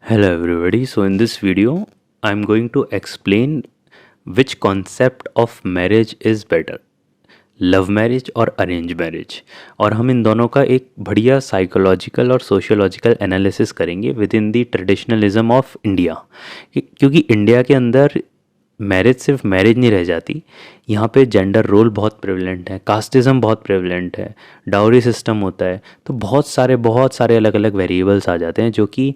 Hello everybody. So in this video, I'm going to explain which concept of marriage is better, love marriage और arrange marriage. और हम इन दोनों का एक बढ़िया साइकोलॉजिकल और सोशियोलॉजिकल एनालिसिस करेंगे with in the traditionalism of India, क्योंकि इंडिया के अंदर मैरिज सिर्फ मैरिज नहीं रह जाती। यहाँ पे जेंडर रोल बहुत प्रेवलेंट है, कास्टिज़म बहुत प्रेवलेंट है, डाउरी सिस्टम होता है। तो बहुत सारे अलग अलग वेरिएबल्स आ जाते हैं जो कि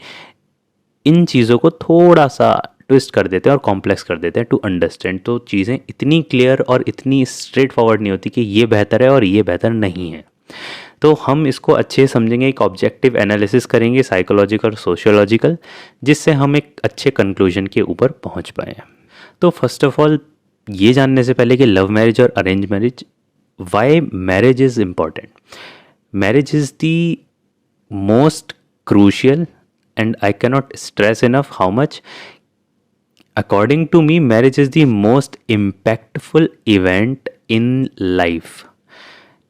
इन चीज़ों को थोड़ा सा ट्विस्ट कर देते हैं और कॉम्प्लेक्स कर देते हैं टू अंडरस्टैंड। तो चीज़ें इतनी क्लियर और इतनी स्ट्रेट फॉरवर्ड नहीं होती कि ये बेहतर है और ये बेहतर नहीं है। तो हम इसको अच्छे समझेंगे, एक ऑब्जेक्टिव एनालिसिस करेंगे साइकोलॉजिकल और सोशियोलॉजिकल, जिससे हम एक अच्छे कंक्लूजन के ऊपर पहुंच पाए। तो फर्स्ट ऑफ ऑल ये जानने से पहले कि लव मैरिज और arrange marriage, why marriage is important. Marriage is the most crucial, and I cannot stress enough how much, according to me, marriage is the most impactful event in life,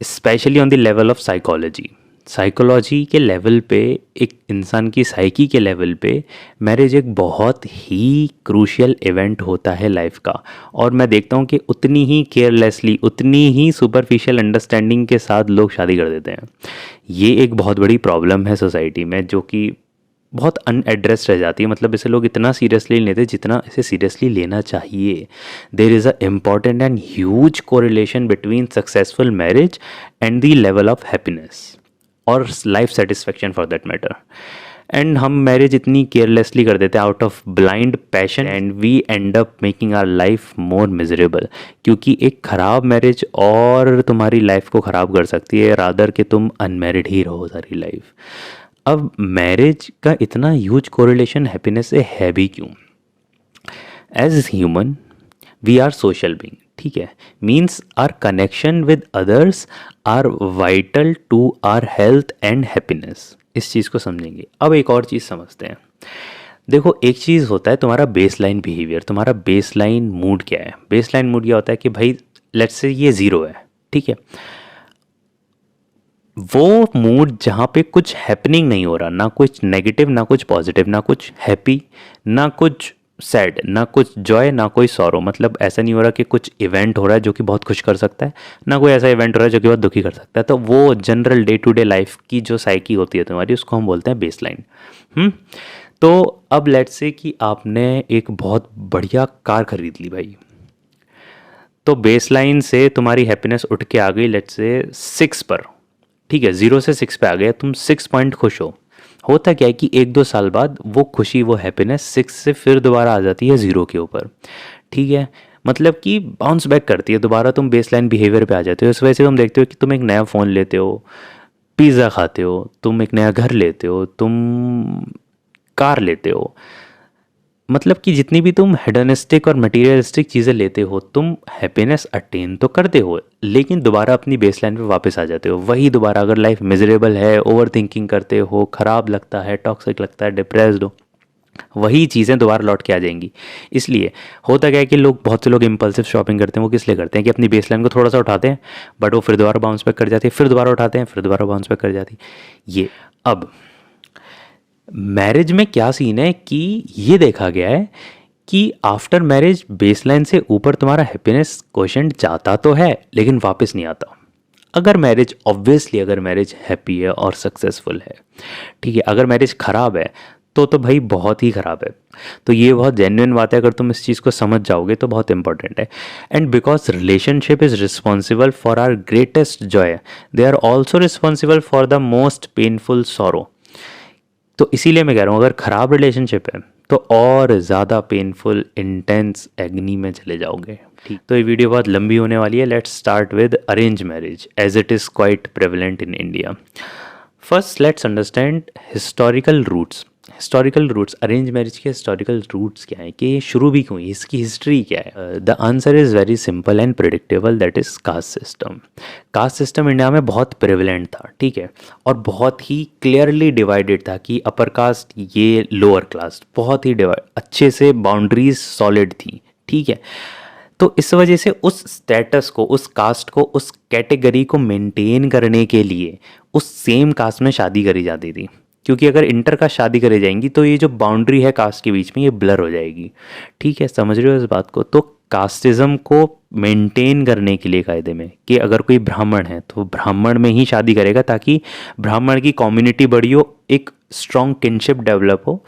especially on the level of psychology. Psychology के level पे, एक इंसान की psyche के level पे marriage एक बहुत ही crucial event होता है लाइफ का। और मैं देखता हूँ कि उतनी ही केयरलेसली, उतनी ही सुपरफिशियल अंडरस्टैंडिंग के साथ लोग शादी कर देते हैं। ये एक बहुत बड़ी प्रॉब्लम है सोसाइटी में, जो कि बहुत अनएड्रेस रह जाती है। मतलब इसे लोग इतना सीरियसली नहीं लेते जितना इसे सीरियसली लेना चाहिए। There is a important and huge correlation between successful marriage and the level of happiness और life satisfaction for that matter. And हम मैरिज इतनी केयरलेसली कर देते हैं out of blind passion, and we end up making our life more miserable. क्योंकि एक ख़राब marriage और तुम्हारी लाइफ को ख़राब कर सकती है, रादर कि तुम अनमेरिड ही रहो सारी लाइफ। अब मैरिज का इतना ह्यूज कोरिलेशन हैप्पीनेस से है भी क्यों? As human we are social being, ठीक है। Means our connection with others are vital to our health and happiness. इस चीज़ को समझेंगे। अब एक और चीज़ समझते हैं। देखो, एक चीज़ होता है तुम्हारा बेसलाइन बिहेवियर, तुम्हारा बेसलाइन मूड क्या है। बेसलाइन मूड यह होता है कि भाई लेट्स से ये ज़ीरो है, ठीक है। वो मूड जहाँ पे कुछ हैपनिंग नहीं हो रहा, ना कुछ नेगेटिव ना कुछ पॉजिटिव, ना कुछ हैप्पी ना कुछ सैड, ना कुछ जॉय ना कोई सॉरो। मतलब ऐसा नहीं हो रहा कि कुछ इवेंट हो रहा है जो कि बहुत खुश कर सकता है, ना कोई ऐसा इवेंट हो रहा है जो कि बहुत दुखी कर सकता है। तो वो general day to day life की जो साइकी होती है तुम्हारी, उसको हम बोलते हैं बेसलाइन। तो अब लेट्स से कि आपने एक बहुत बढ़िया कार खरीद ली भाई, तो बेसलाइन से तुम्हारी हैप्पीनेस उठ के आ गई लेट्स से 6 पर, ठीक है। 0 से 6 पे आ गया, तुम 6 पॉइंट खुश हो। होता क्या है कि 1-2 साल बाद वो खुशी, वो हैप्पीनेस 6 से फिर दोबारा आ जाती है 0 के ऊपर, ठीक है। मतलब कि बाउंस बैक करती है, दोबारा तुम बेसलाइन बिहेवियर पे आ जाते हो। इस वजह से तुम देखते हो कि तुम एक नया फ़ोन लेते हो, पिज़्ज़ा खाते हो, तुम एक नया घर लेते हो, तुम कार लेते हो। मतलब कि जितनी भी तुम हेडोनिस्टिक और मटेरियलिस्टिक चीज़ें लेते हो, तुम हैप्पीनेस अटेन तो करते हो, लेकिन दोबारा अपनी बेसलाइन पे वापस आ जाते हो। वही दोबारा, अगर लाइफ मिजरेबल है, ओवर थिंकिंग करते हो, ख़राब लगता है, टॉक्सिक लगता है, डिप्रेस्ड हो, वही चीज़ें दोबारा लौट के आ जाएंगी। इसलिए होता क्या है कि लोग, बहुत से लोग इम्पल्सिव शॉपिंग करते हैं। वो किस लिए करते हैं कि अपनी बेसलाइन को थोड़ा सा उठाते हैं, बट वो फिर दोबारा बाउंस बैक कर जाती है, फिर दोबारा उठाते हैं, फिर दोबारा बाउंस बैक कर जाती है। ये अब मैरिज में क्या सीन है कि ये देखा गया है कि आफ्टर मैरिज बेसलाइन से ऊपर तुम्हारा हैप्पीनेस क्वोशेंट जाता तो है, लेकिन वापस नहीं आता। अगर मैरिज, ऑब्वियसली अगर मैरिज हैप्पी है और सक्सेसफुल है, ठीक है। अगर मैरिज ख़राब है तो भाई बहुत ही ख़राब है। तो ये बहुत जेन्युइन बात है, अगर तुम इस चीज़ को समझ जाओगे तो बहुत इंपॉर्टेंट है। And because relationship is responsible for our greatest joy, they are also responsible for the most painful sorrow. तो इसीलिए मैं कह रहा हूँ, अगर ख़राब रिलेशनशिप है तो और ज़्यादा पेनफुल इंटेंस एग्नी में चले जाओगे, ठीक। तो ये वीडियो बहुत लंबी होने वाली है। Let's start with arrange marriage as it is quite prevalent in India. First let's understand historical roots. Historical roots, arrange marriage के हिस्टोरिकल रूट्स क्या है, कि ये शुरू भी क्यों, इसकी हिस्ट्री क्या है। The answer is very simple and predictable, that is caste system. Caste system India में बहुत प्रेवलेंट था, ठीक है, और बहुत ही क्लियरली डिवाइडेड था कि अपर कास्ट, ये लोअर क्लास, बहुत ही अच्छे से बाउंड्रीज सॉलिड थी, ठीक है। तो इस वजह से उस स्टेटस को, उस कास्ट को, उस कैटेगरी को मेंटेन करने के लिए उस सेम कास्ट में शादी करी जाती थी। क्योंकि अगर इंटर कास्ट शादी करे जाएंगी तो ये जो बाउंड्री है कास्ट के बीच में ये ब्लर हो जाएगी। ठीक है, समझ रहे हो इस बात को? तो कास्टिज्म को मेंटेन करने के लिए कायदे में कि अगर कोई ब्राह्मण है तो ब्राह्मण में ही शादी करेगा ताकि ब्राह्मण की कम्युनिटी बड़ी हो, एक स्ट्रॉन्ग किनशिप डेवलप हो।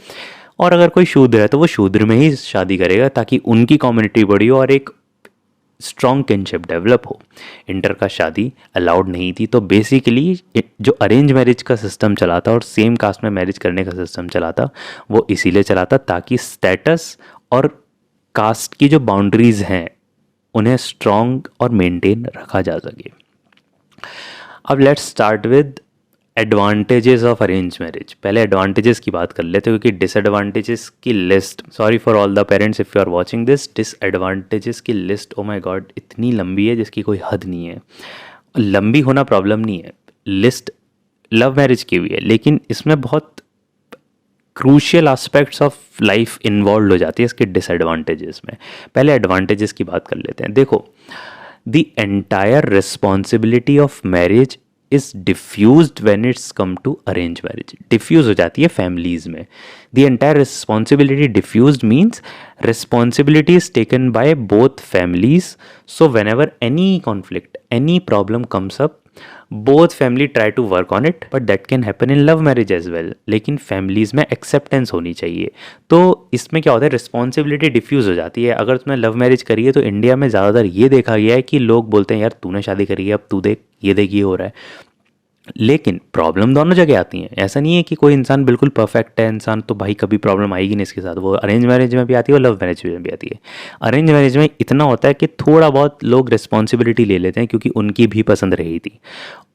और अगर कोई शूद्र है तो वो शूद्र में ही शादी करेगा ताकि उनकी कम्युनिटी बड़ी हो और एक स्ट्रॉन्ग किनशिप डेवलप हो। इंटर का शादी अलाउड नहीं थी। तो बेसिकली जो अरेंज मैरिज का सिस्टम चला था और सेम कास्ट में मैरिज करने का सिस्टम चला था वो इसीलिए चला था ताकि स्टेटस और कास्ट की जो बाउंड्रीज हैं उन्हें स्ट्रॉन्ग और मेंटेन रखा जा सके। अब let's start with advantages of arrange marriage. पहले एडवांटेजेस की बात कर लेते हैं क्योंकि डिसएडवांटेजेस की list, sorry for all the parents if you are watching this, disadvantages की लिस्ट ओ माय गॉड इतनी लंबी है जिसकी कोई हद नहीं है। लंबी होना प्रॉब्लम नहीं है, लिस्ट लव मैरिज की भी है, लेकिन इसमें बहुत crucial aspects of life involve हो जाती है इसके डिसएडवांटेजेस में। पहले एडवांटेजेस की बात कर लेते हैं। देखो, the entire responsibility of marriage is diffused when it's come to arrange marriage. Diffuse हो जाती है फैमिलीज में। The entire responsibility diffused means responsibility is taken by both families. So whenever any conflict, any problem comes up, both family try to work on it, but that can happen in love marriage as well. लेकिन families में acceptance होनी चाहिए। तो इसमें क्या होता है, responsibility diffuse हो जाती है। अगर तुमने लव मैरिज करी है तो इंडिया में ज़्यादातर ये देखा गया है कि लोग बोलते हैं यार तूने शादी करी है अब तू देख ये हो रहा है। लेकिन प्रॉब्लम दोनों जगह आती हैं। ऐसा नहीं है कि कोई इंसान बिल्कुल परफेक्ट है इंसान, तो भाई कभी प्रॉब्लम आएगी नहीं इसके साथ। वो अरेंज मैरिज में भी आती है और लव मैरिज में भी आती है। अरेंज मैरिज में इतना होता है कि थोड़ा बहुत लोग रिस्पॉन्सिबिलिटी ले लेते हैं क्योंकि उनकी भी पसंद रही थी,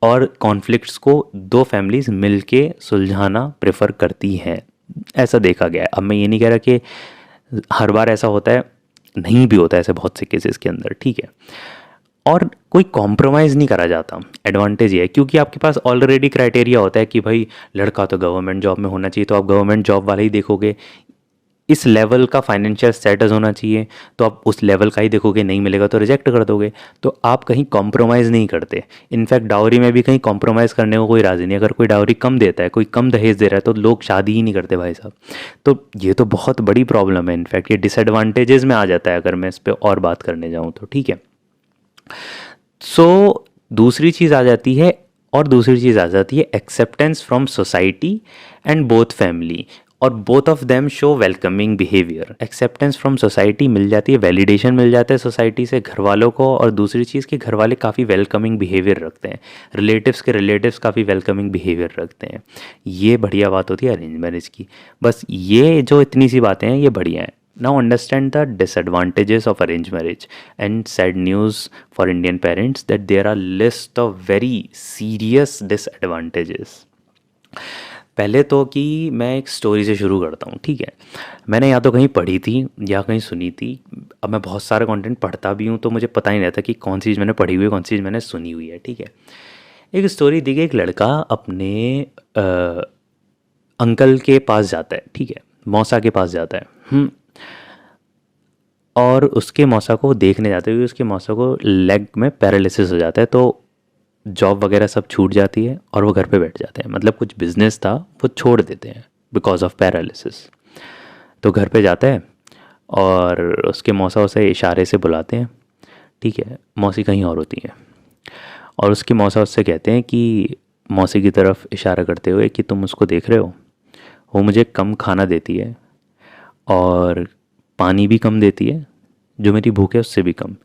और कॉन्फ्लिक्ट्स को दो फैमिलीज मिलके सुलझाना प्रेफर करती हैं, ऐसा देखा गया है। अब मैं ये नहीं कह रहा कि हर बार ऐसा होता है, नहीं भी होता है ऐसे बहुत से केसेस के अंदर, ठीक है। और कोई कॉम्प्रोमाइज़ नहीं करा जाता। एडवांटेज ये है क्योंकि आपके पास ऑलरेडी क्राइटेरिया होता है कि भाई लड़का तो गवर्नमेंट जॉब में होना चाहिए, तो आप गवर्नमेंट जॉब वाले ही देखोगे। इस लेवल का फाइनेंशियल स्टेटस होना चाहिए, तो आप उस लेवल का ही देखोगे, नहीं मिलेगा तो रिजेक्ट कर दोगे। तो आप कहीं कॉम्प्रोमाइज़ नहीं करते। इनफैक्ट डाउरी में भी कहीं कॉम्प्रोमाइज़ करने को कोई राज़ी नहीं। अगर कोई डाउरी कम देता है, कोई कम दहेज दे रहा है, तो लोग शादी ही नहीं करते भाई साहब। तो ये तो बहुत बड़ी प्रॉब्लम है। इनफैक्ट ये डिसएडवांटेजेस में आ जाता है अगर मैं इस पर और बात करने जाऊँ तो, ठीक है। सो दूसरी चीज़ आ जाती है, और दूसरी चीज़ आ जाती है acceptance from society and both family, और both of them show welcoming behaviour. Acceptance from society मिल जाती है, वैलिडेशन मिल जाता है सोसाइटी से घर वालों को, और दूसरी चीज़ कि घर वाले काफ़ी वेलकमिंग बिहेवियर रखते हैं, रिलेटिव्स के रिलेटिव्स काफ़ी वेलकमिंग बिहेवियर रखते हैं। ये बढ़िया बात होती है अरेंज मैरिज की। बस ये जो इतनी सी बातें हैं ये बढ़िया हैं। Now understand the disadvantages of arranged marriage, and sad news for Indian parents that there are list of very serious disadvantages. पहले तो कि मैं एक स्टोरी से शुरू करता हूँ, ठीक है। मैंने या तो कहीं पढ़ी थी या कहीं सुनी थी। अब मैं बहुत सारा कंटेंट पढ़ता भी हूँ तो मुझे पता ही नहीं रहता कि कौन सी चीज़ मैंने पढ़ी हुई है, कौन सी चीज़ मैंने सुनी हुई है, ठीक है। एक स्टोरी दी गई, एक लड़का अपने अंकल के पास जाता है, ठीक है, मौसा के पास जाता है। और उसके मौसा को देखने जाते हुए उसके मौसा को लेग में पैरालिसिस हो जाता है, तो जॉब वगैरह सब छूट जाती है और वो घर पे बैठ जाते हैं। मतलब कुछ बिजनेस था वो छोड़ देते हैं बिकॉज ऑफ पैरालिसिस। तो घर पे जाता है और उसके मौसा उसे इशारे से बुलाते हैं, ठीक है। मौसी कहीं और होती है और उसके मौसा उससे कहते हैं कि मौसी की तरफ इशारा करते हुए कि तुम उसको देख रहे हो, वो मुझे कम खाना देती है और पानी भी कम देती है, जो मेरी भूख है उससे भी कम,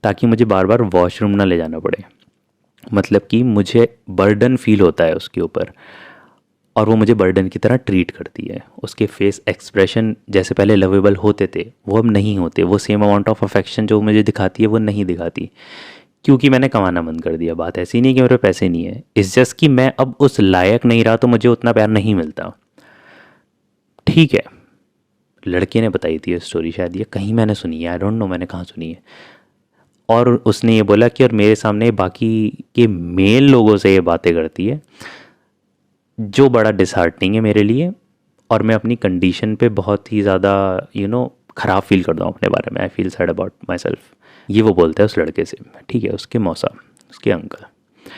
ताकि मुझे बार बार वॉशरूम ना ले जाना पड़े। मतलब कि मुझे बर्डन फील होता है उसके ऊपर और वो मुझे बर्डन की तरह ट्रीट करती है। उसके फेस एक्सप्रेशन जैसे पहले लवेबल होते थे वो अब नहीं होते। वो सेम अमाउंट ऑफ अफेक्शन जो मुझे दिखाती है वो नहीं दिखाती, क्योंकि मैंने कमाना बंद कर दिया। बात ऐसी नहीं कि मेरे पैसे नहीं है, इस जस्ट कि मैं अब उस लायक नहीं रहा तो मुझे उतना प्यार नहीं मिलता, ठीक है। लड़के ने बताई थी ये स्टोरी, शायद ये कहीं मैंने सुनी है, आई डोंट नो मैंने कहाँ सुनी है। और उसने ये बोला कि और मेरे सामने बाकी के मेल लोगों से ये बातें करती है, जो बड़ा डिसहार्टनिंग है मेरे लिए, और मैं अपनी कंडीशन पे बहुत ही ज़्यादा ख़राब फील करता हूँ अपने बारे में। I feel sad about my self. ये वो बोलता है उस लड़के से, ठीक है, उसके मौसा, उसके अंकल।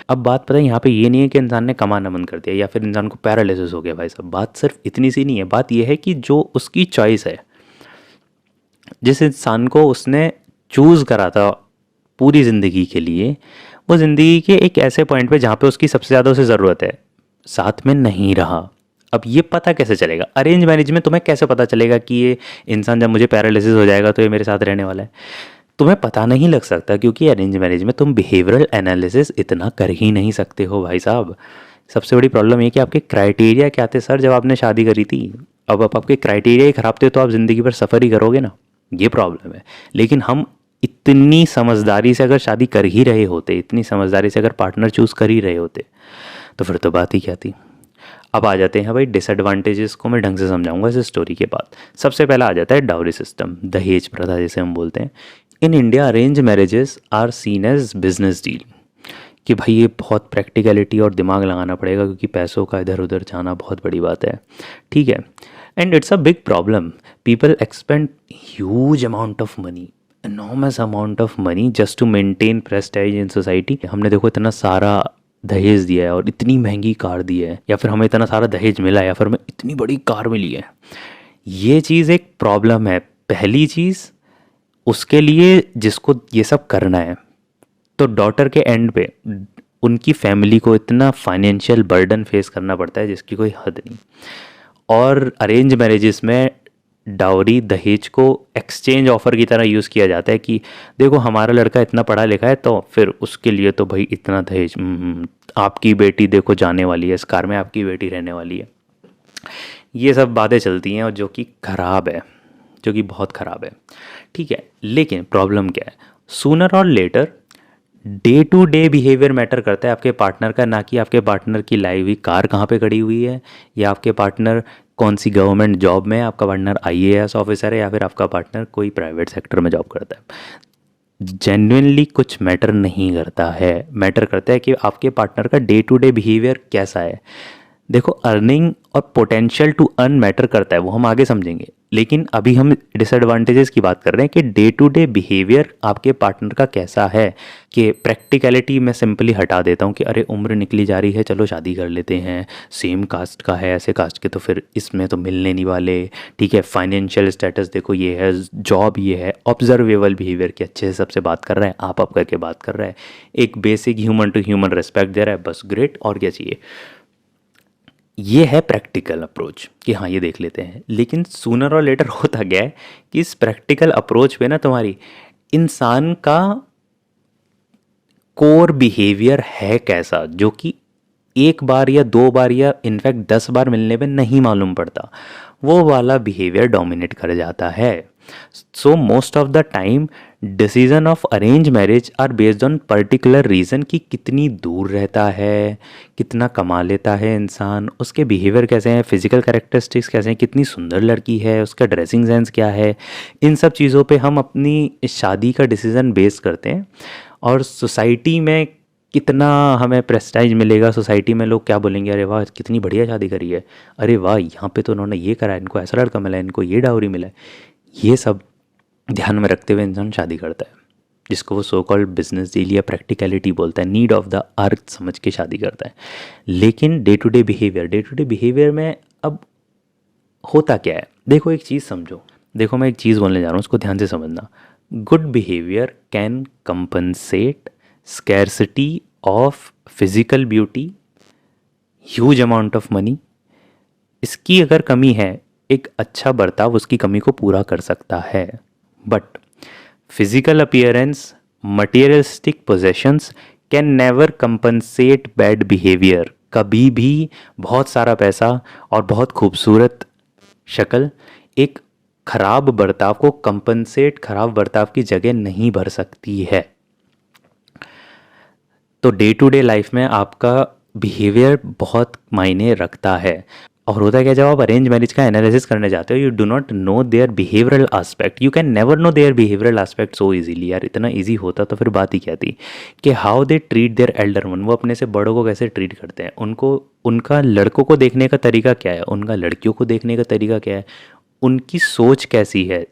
अब बात पता है यहाँ पे ये नहीं है कि इंसान ने कमाना बंद कर दिया या फिर इंसान को पैरालिसिस हो गया भाई साहब, बात सिर्फ इतनी सी नहीं है। बात ये है कि जो उसकी चॉइस है, जिस इंसान को उसने चूज़ करा था पूरी ज़िंदगी के लिए, वो ज़िंदगी के एक ऐसे पॉइंट पे जहाँ पे उसकी सबसे ज़्यादा उसे ज़रूरत है, साथ में नहीं रहा। अब ये पता कैसे चलेगा? अरेंज मैरिज में तुम्हें कैसे पता चलेगा कि ये इंसान जब मुझे पैरालिसिस हो जाएगा तो ये मेरे साथ रहने वाला है? तुम्हें पता नहीं लग सकता, क्योंकि अरेंज मैरिज में तुम बिहेवियरल एनालिसिस इतना कर ही नहीं सकते हो भाई साहब। सबसे बड़ी प्रॉब्लम ये कि आपके क्राइटेरिया क्या थे सर जब आपने शादी करी थी? अब आपके क्राइटेरिया ही खराब थे तो आप ज़िंदगी भर सफ़र ही करोगे ना, ये प्रॉब्लम है। लेकिन हम इतनी समझदारी से अगर शादी कर ही रहे होते, इतनी समझदारी से अगर पार्टनर चूज़ कर ही रहे होते, तो फिर तो बात ही क्या थी। अब आ जाते हैं भाई डिसएडवांटेजेस को, मैं ढंग से समझाऊंगा इस स्टोरी के बाद। सबसे पहला आ जाता है डाउरी सिस्टम, दहेज प्रथा जिसे हम बोलते हैं। In India arrange marriages are seen as business deal, कि भाई ये बहुत प्रैक्टिकलिटी और दिमाग लगाना पड़ेगा क्योंकि पैसों का इधर उधर जाना बहुत बड़ी बात है, ठीक है। And it's a big problem, people expand huge amount of money, enormous amount of money just to maintain prestige in society। हमने देखो इतना सारा दहेज दिया है और इतनी महंगी कार दी है, या फिर हमें इतना सारा दहेज मिला है, या फिर हमें इतनी बड़ी कार मिली है। ये चीज़ एक प्रॉब्लम है। पहली चीज़, उसके लिए जिसको ये सब करना है, तो डॉटर के एंड पे उनकी फैमिली को इतना फाइनेंशियल बर्डन फेस करना पड़ता है जिसकी कोई हद नहीं। और अरेंज मैरिजेस में डाउरी दहेज को एक्सचेंज ऑफर की तरह यूज़ किया जाता है कि देखो हमारा लड़का इतना पढ़ा लिखा है तो फिर उसके लिए तो भाई इतना दहेज, आपकी बेटी देखो जाने वाली है इस कार में, आपकी बेटी रहने वाली है। ये सब बातें चलती हैं और जो कि ख़राब है, जो कि बहुत ख़राब है, ठीक है। लेकिन प्रॉब्लम क्या है, सूनर और later day to day behaviour matter करता है आपके पार्टनर का, ना कि आपके पार्टनर की लाई हुई कार कहाँ पे खड़ी हुई है, या आपके पार्टनर कौन सी गवर्नमेंट जॉब में है, आपका पार्टनर आईएएस ऑफिसर है या फिर आपका पार्टनर कोई प्राइवेट सेक्टर में जॉब करता है। जेन्युइनली कुछ मैटर नहीं करता है, मैटर करता है कि आपके पार्टनर का डे टू डे बिहेवियर कैसा है। देखो अर्निंग और पोटेंशियल टू अर्न मैटर करता है, वो हम आगे समझेंगे, लेकिन अभी हम डिसएडवांटेजेस की बात कर रहे हैं कि डे टू डे बिहेवियर आपके पार्टनर का कैसा है। कि प्रैक्टिकलिटी मैं सिंपली हटा देता हूँ कि अरे उम्र निकली जा रही है, चलो शादी कर लेते हैं, सेम कास्ट का है, ऐसे कास्ट के तो फिर इसमें तो मिलने नहीं वाले, ठीक है। फाइनेंशियल स्टेटस देखो ये है, जॉब ये है, ऑब्जर्वेबल बिहेवियर की अच्छे से सबसे बात कर रहा है, आप करके बात कर रहा है, एक basic human to human respect दे रहा है, बस ग्रेट, और क्या चाहिए। ये है प्रैक्टिकल अप्रोच कि हाँ ये देख लेते हैं। लेकिन सूनर और लेटर होता क्या है कि इस प्रैक्टिकल अप्रोच पे ना तुम्हारी इंसान का कोर बिहेवियर है कैसा, जो कि एक बार या दो बार या इनफैक्ट 10 बार मिलने पे नहीं मालूम पड़ता, वो वाला बिहेवियर डोमिनेट कर जाता है। So most of the time decision of arrange marriage are based on particular reason, कि कितनी दूर रहता है, कितना कमा लेता है इंसान, उसके बिहेवियर कैसे हैं, फिजिकल कैरेक्टरिस्टिक्स कैसे हैं, कितनी सुंदर लड़की है, उसका ड्रेसिंग सेंस क्या है। इन सब चीज़ों पे हम अपनी शादी का डिसीज़न बेस करते हैं। और सोसाइटी में कितना हमें प्रेस्टाइज मिलेगा, सोसाइटी में लोग क्या बोलेंगे, अरे वाह कितनी बढ़िया शादी करी है, अरे वाह यहाँ पे तो उन्होंने ये करा है, इनको ऐसा लड़का मिला है, इनको ये डाउरी मिला है। ये सब ध्यान में रखते हुए इंसान शादी करता है, जिसको वो सो कॉल्ड बिजनेस डील या प्रैक्टिकलिटी बोलता है, नीड ऑफ द अर्थ समझ के शादी करता है। लेकिन डे टू डे बिहेवियर में अब होता क्या है, देखो एक चीज़ समझो, देखो मैं एक चीज़ बोलने जा रहा हूँ, उसको ध्यान से समझना। Good behaviour can compensate scarcity of physical beauty, huge amount of money. इसकी अगर कमी है, एक अच्छा बर्ताव उसकी कमी को पूरा कर सकता है। But physical appearance, materialistic possessions can never compensate bad behaviour. कभी भी बहुत सारा पैसा और बहुत खूबसूरत शक्ल एक खराब बर्ताव को कंपनसेट, खराब बर्ताव की जगह नहीं भर सकती है। तो डे टू डे लाइफ में आपका बिहेवियर बहुत मायने रखता है। और होता है क्या, जब आप अरेंज मैरिज का एनालिसिस करने जाते हो, you do not know their behavioural aspect, you can never know their behavioural aspect so easily. यार इतना इजी होता तो फिर बात ही क्या थी, कि how they treat their Elder one, वो अपने से बड़ों को कैसे ट्रीट करते हैं, उनको उनका लड़कों को देखने का तरीका क्या है, उनका लड़कियों को देखने का तरीका क्या है, उनकी सोच कैसी है,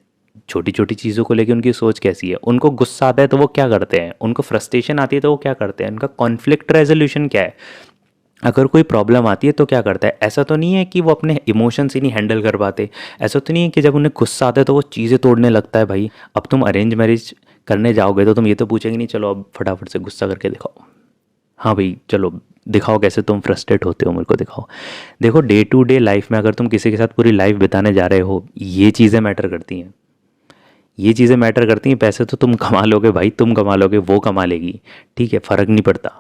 छोटी छोटी चीज़ों को लेके उनकी सोच कैसी है, उनको गुस्सा आता है तो वो क्या करते हैं, उनको फ्रस्ट्रेशन आती है तो वो क्या करते हैं, उनका कॉन्फ्लिक्ट रेजोल्यूशन क्या है, अगर कोई प्रॉब्लम आती है तो क्या करता है। ऐसा तो नहीं है कि वो अपने इमोशंस ही नहीं हैंडल कर पाते, ऐसा तो नहीं है कि जब उन्हें गुस्सा आता है तो वो चीज़ें तोड़ने लगता है। भाई अब तुम अरेंज मैरिज करने जाओगे तो तुम ये तो पूछेंगे नहीं चलो अब फटाफट से गुस्सा करके दिखाओ, हाँ भाई चलो दिखाओ कैसे तुम फ्रस्ट्रेट होते हो, मेरे को दिखाओ। देखो डे टू डे लाइफ में अगर तुम किसी के साथ पूरी लाइफ बिताने जा रहे हो, ये चीज़ें मैटर करती हैं, ये चीज़ें मैटर करती हैं। पैसे तो तुम कमा लोगे भाई, तुम कमा लोगे, वो कमा लेगी, ठीक है, फ़र्क नहीं पड़ता।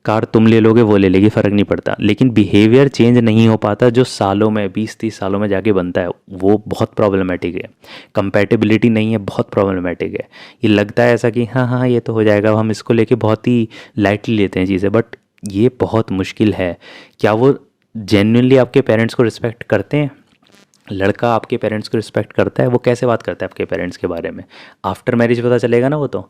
कार तुम ले लोगे, वो ले लेगी, फ़र्क नहीं पड़ता। लेकिन बिहेवियर चेंज नहीं हो पाता जो सालों में 20-30 सालों में जाके बनता है, वो बहुत प्रॉब्लमेटिक है। कंपैटिबिलिटी नहीं है, बहुत प्रॉब्लमेटिक है। ये लगता है ऐसा कि हाँ हाँ ये तो हो जाएगा, हम इसको लेके बहुत ही लाइटली लेते हैं चीज़ें, बट ये बहुत मुश्किल है। क्या वो जेन्युइनली आपके पेरेंट्स को रिस्पेक्ट करते हैं? लड़का आपके पेरेंट्स को रिस्पेक्ट करता है? वो कैसे बात करता है आपके पेरेंट्स के बारे में? आफ्टर मैरिज पता चलेगा ना वो तो।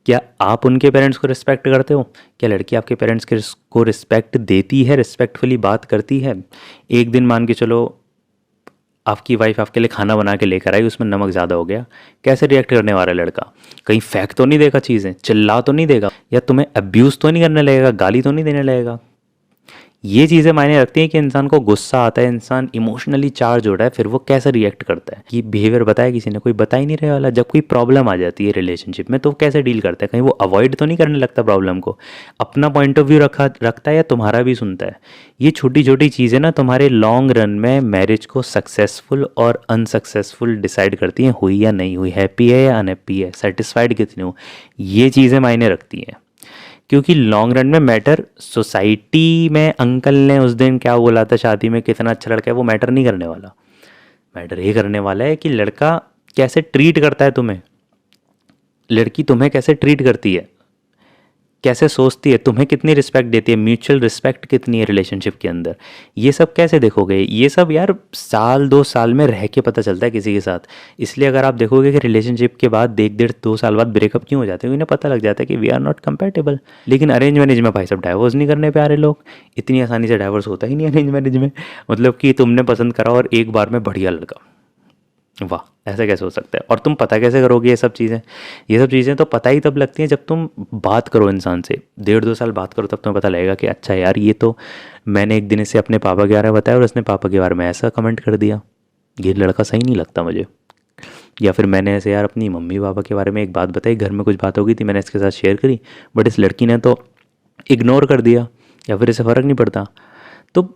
क्या आप उनके पेरेंट्स को रिस्पेक्ट करते हो? क्या लड़की आपके पेरेंट्स के को रिस्पेक्ट देती है, रिस्पेक्टफुली बात करती है? एक दिन मान के चलो आपकी वाइफ आपके लिए खाना बना के लेकर आई, उसमें नमक ज़्यादा हो गया, कैसे रिएक्ट करने वाला है लड़का? कहीं फेंक तो नहीं देगा चीज़ें, चिल्ला तो नहीं देगा, या तुम्हें अब्यूज़ तो नहीं करने लगेगा, गाली तो नहीं देने लगेगा? ये चीज़ें मायने रखती हैं कि इंसान को गुस्सा आता है, इंसान इमोशनली चार्ज हो रहा है, फिर वो कैसे रिएक्ट करता है। ये बिहेवियर बताया किसी ने? कोई बता ही नहीं रहे वाला। जब कोई प्रॉब्लम आ जाती है रिलेशनशिप में तो वो कैसे डील करता है? कहीं वो अवॉइड तो नहीं करने लगता प्रॉब्लम को, अपना पॉइंट ऑफ व्यू रखता है या तुम्हारा भी सुनता है? ये छोटी छोटी चीज़ें ना तुम्हारे लॉन्ग रन में मैरिज को सक्सेसफुल और अनसक्सेसफुल डिसाइड करती हैं, हुई या नहीं हुई, हैप्पी है या अनहैप्पी है, सेटिस्फाइड कितने हो, ये चीज़ें मायने रखती हैं। क्योंकि लॉन्ग रन में मैटर सोसाइटी में अंकल ने उस दिन क्या बोला था शादी में, कितना अच्छा लड़का है, वो मैटर नहीं करने वाला। मैटर ये करने वाला है कि लड़का कैसे ट्रीट करता है तुम्हें, लड़की तुम्हें कैसे ट्रीट करती है, कैसे सोचती है, तुम्हें कितनी रिस्पेक्ट देती है, म्यूचुअल रिस्पेक्ट कितनी है रिलेशनशिप के अंदर। ये सब कैसे देखोगे? ये सब यार साल 2 साल में रह के पता चलता है किसी के साथ। इसलिए अगर आप देखोगे कि रिलेशनशिप के बाद 1-1.5-2 साल बाद ब्रेकअप क्यों हो जाते हैं, उन्हें पता लग जाता है कि वी आर नॉट कंपेटेबल। लेकिन अरेंज मैरिज में भाई सब डाइवोर्स नहीं करने पे आ रहे लोग, इतनी आसानी से डाइवोर्स होता ही नहीं अरेंज मैरिज में। मतलब कि तुमने पसंद करा और एक बार में बढ़िया लड़का, वाह ऐसा कैसे हो सकता है? और तुम पता कैसे करोगे ये सब चीज़ें? ये सब चीज़ें तो पता ही तब लगती हैं जब तुम बात करो इंसान से, 1.5-2 साल बात करो, तब तुम्हें पता लगेगा कि अच्छा यार ये तो मैंने एक दिन इसे अपने पापा के बारे में बताया और उसने पापा के बारे में ऐसा कमेंट कर दिया, ये लड़का सही नहीं लगता मुझे। या फिर मैंने ऐसे यार अपनी मम्मी पापा के बारे में एक बात बताई, घर में कुछ बात हो गई थी, मैंने इसके साथ शेयर करी, बट इस लड़की ने तो इग्नोर कर दिया, या फिर इसे फ़र्क नहीं पड़ता। तो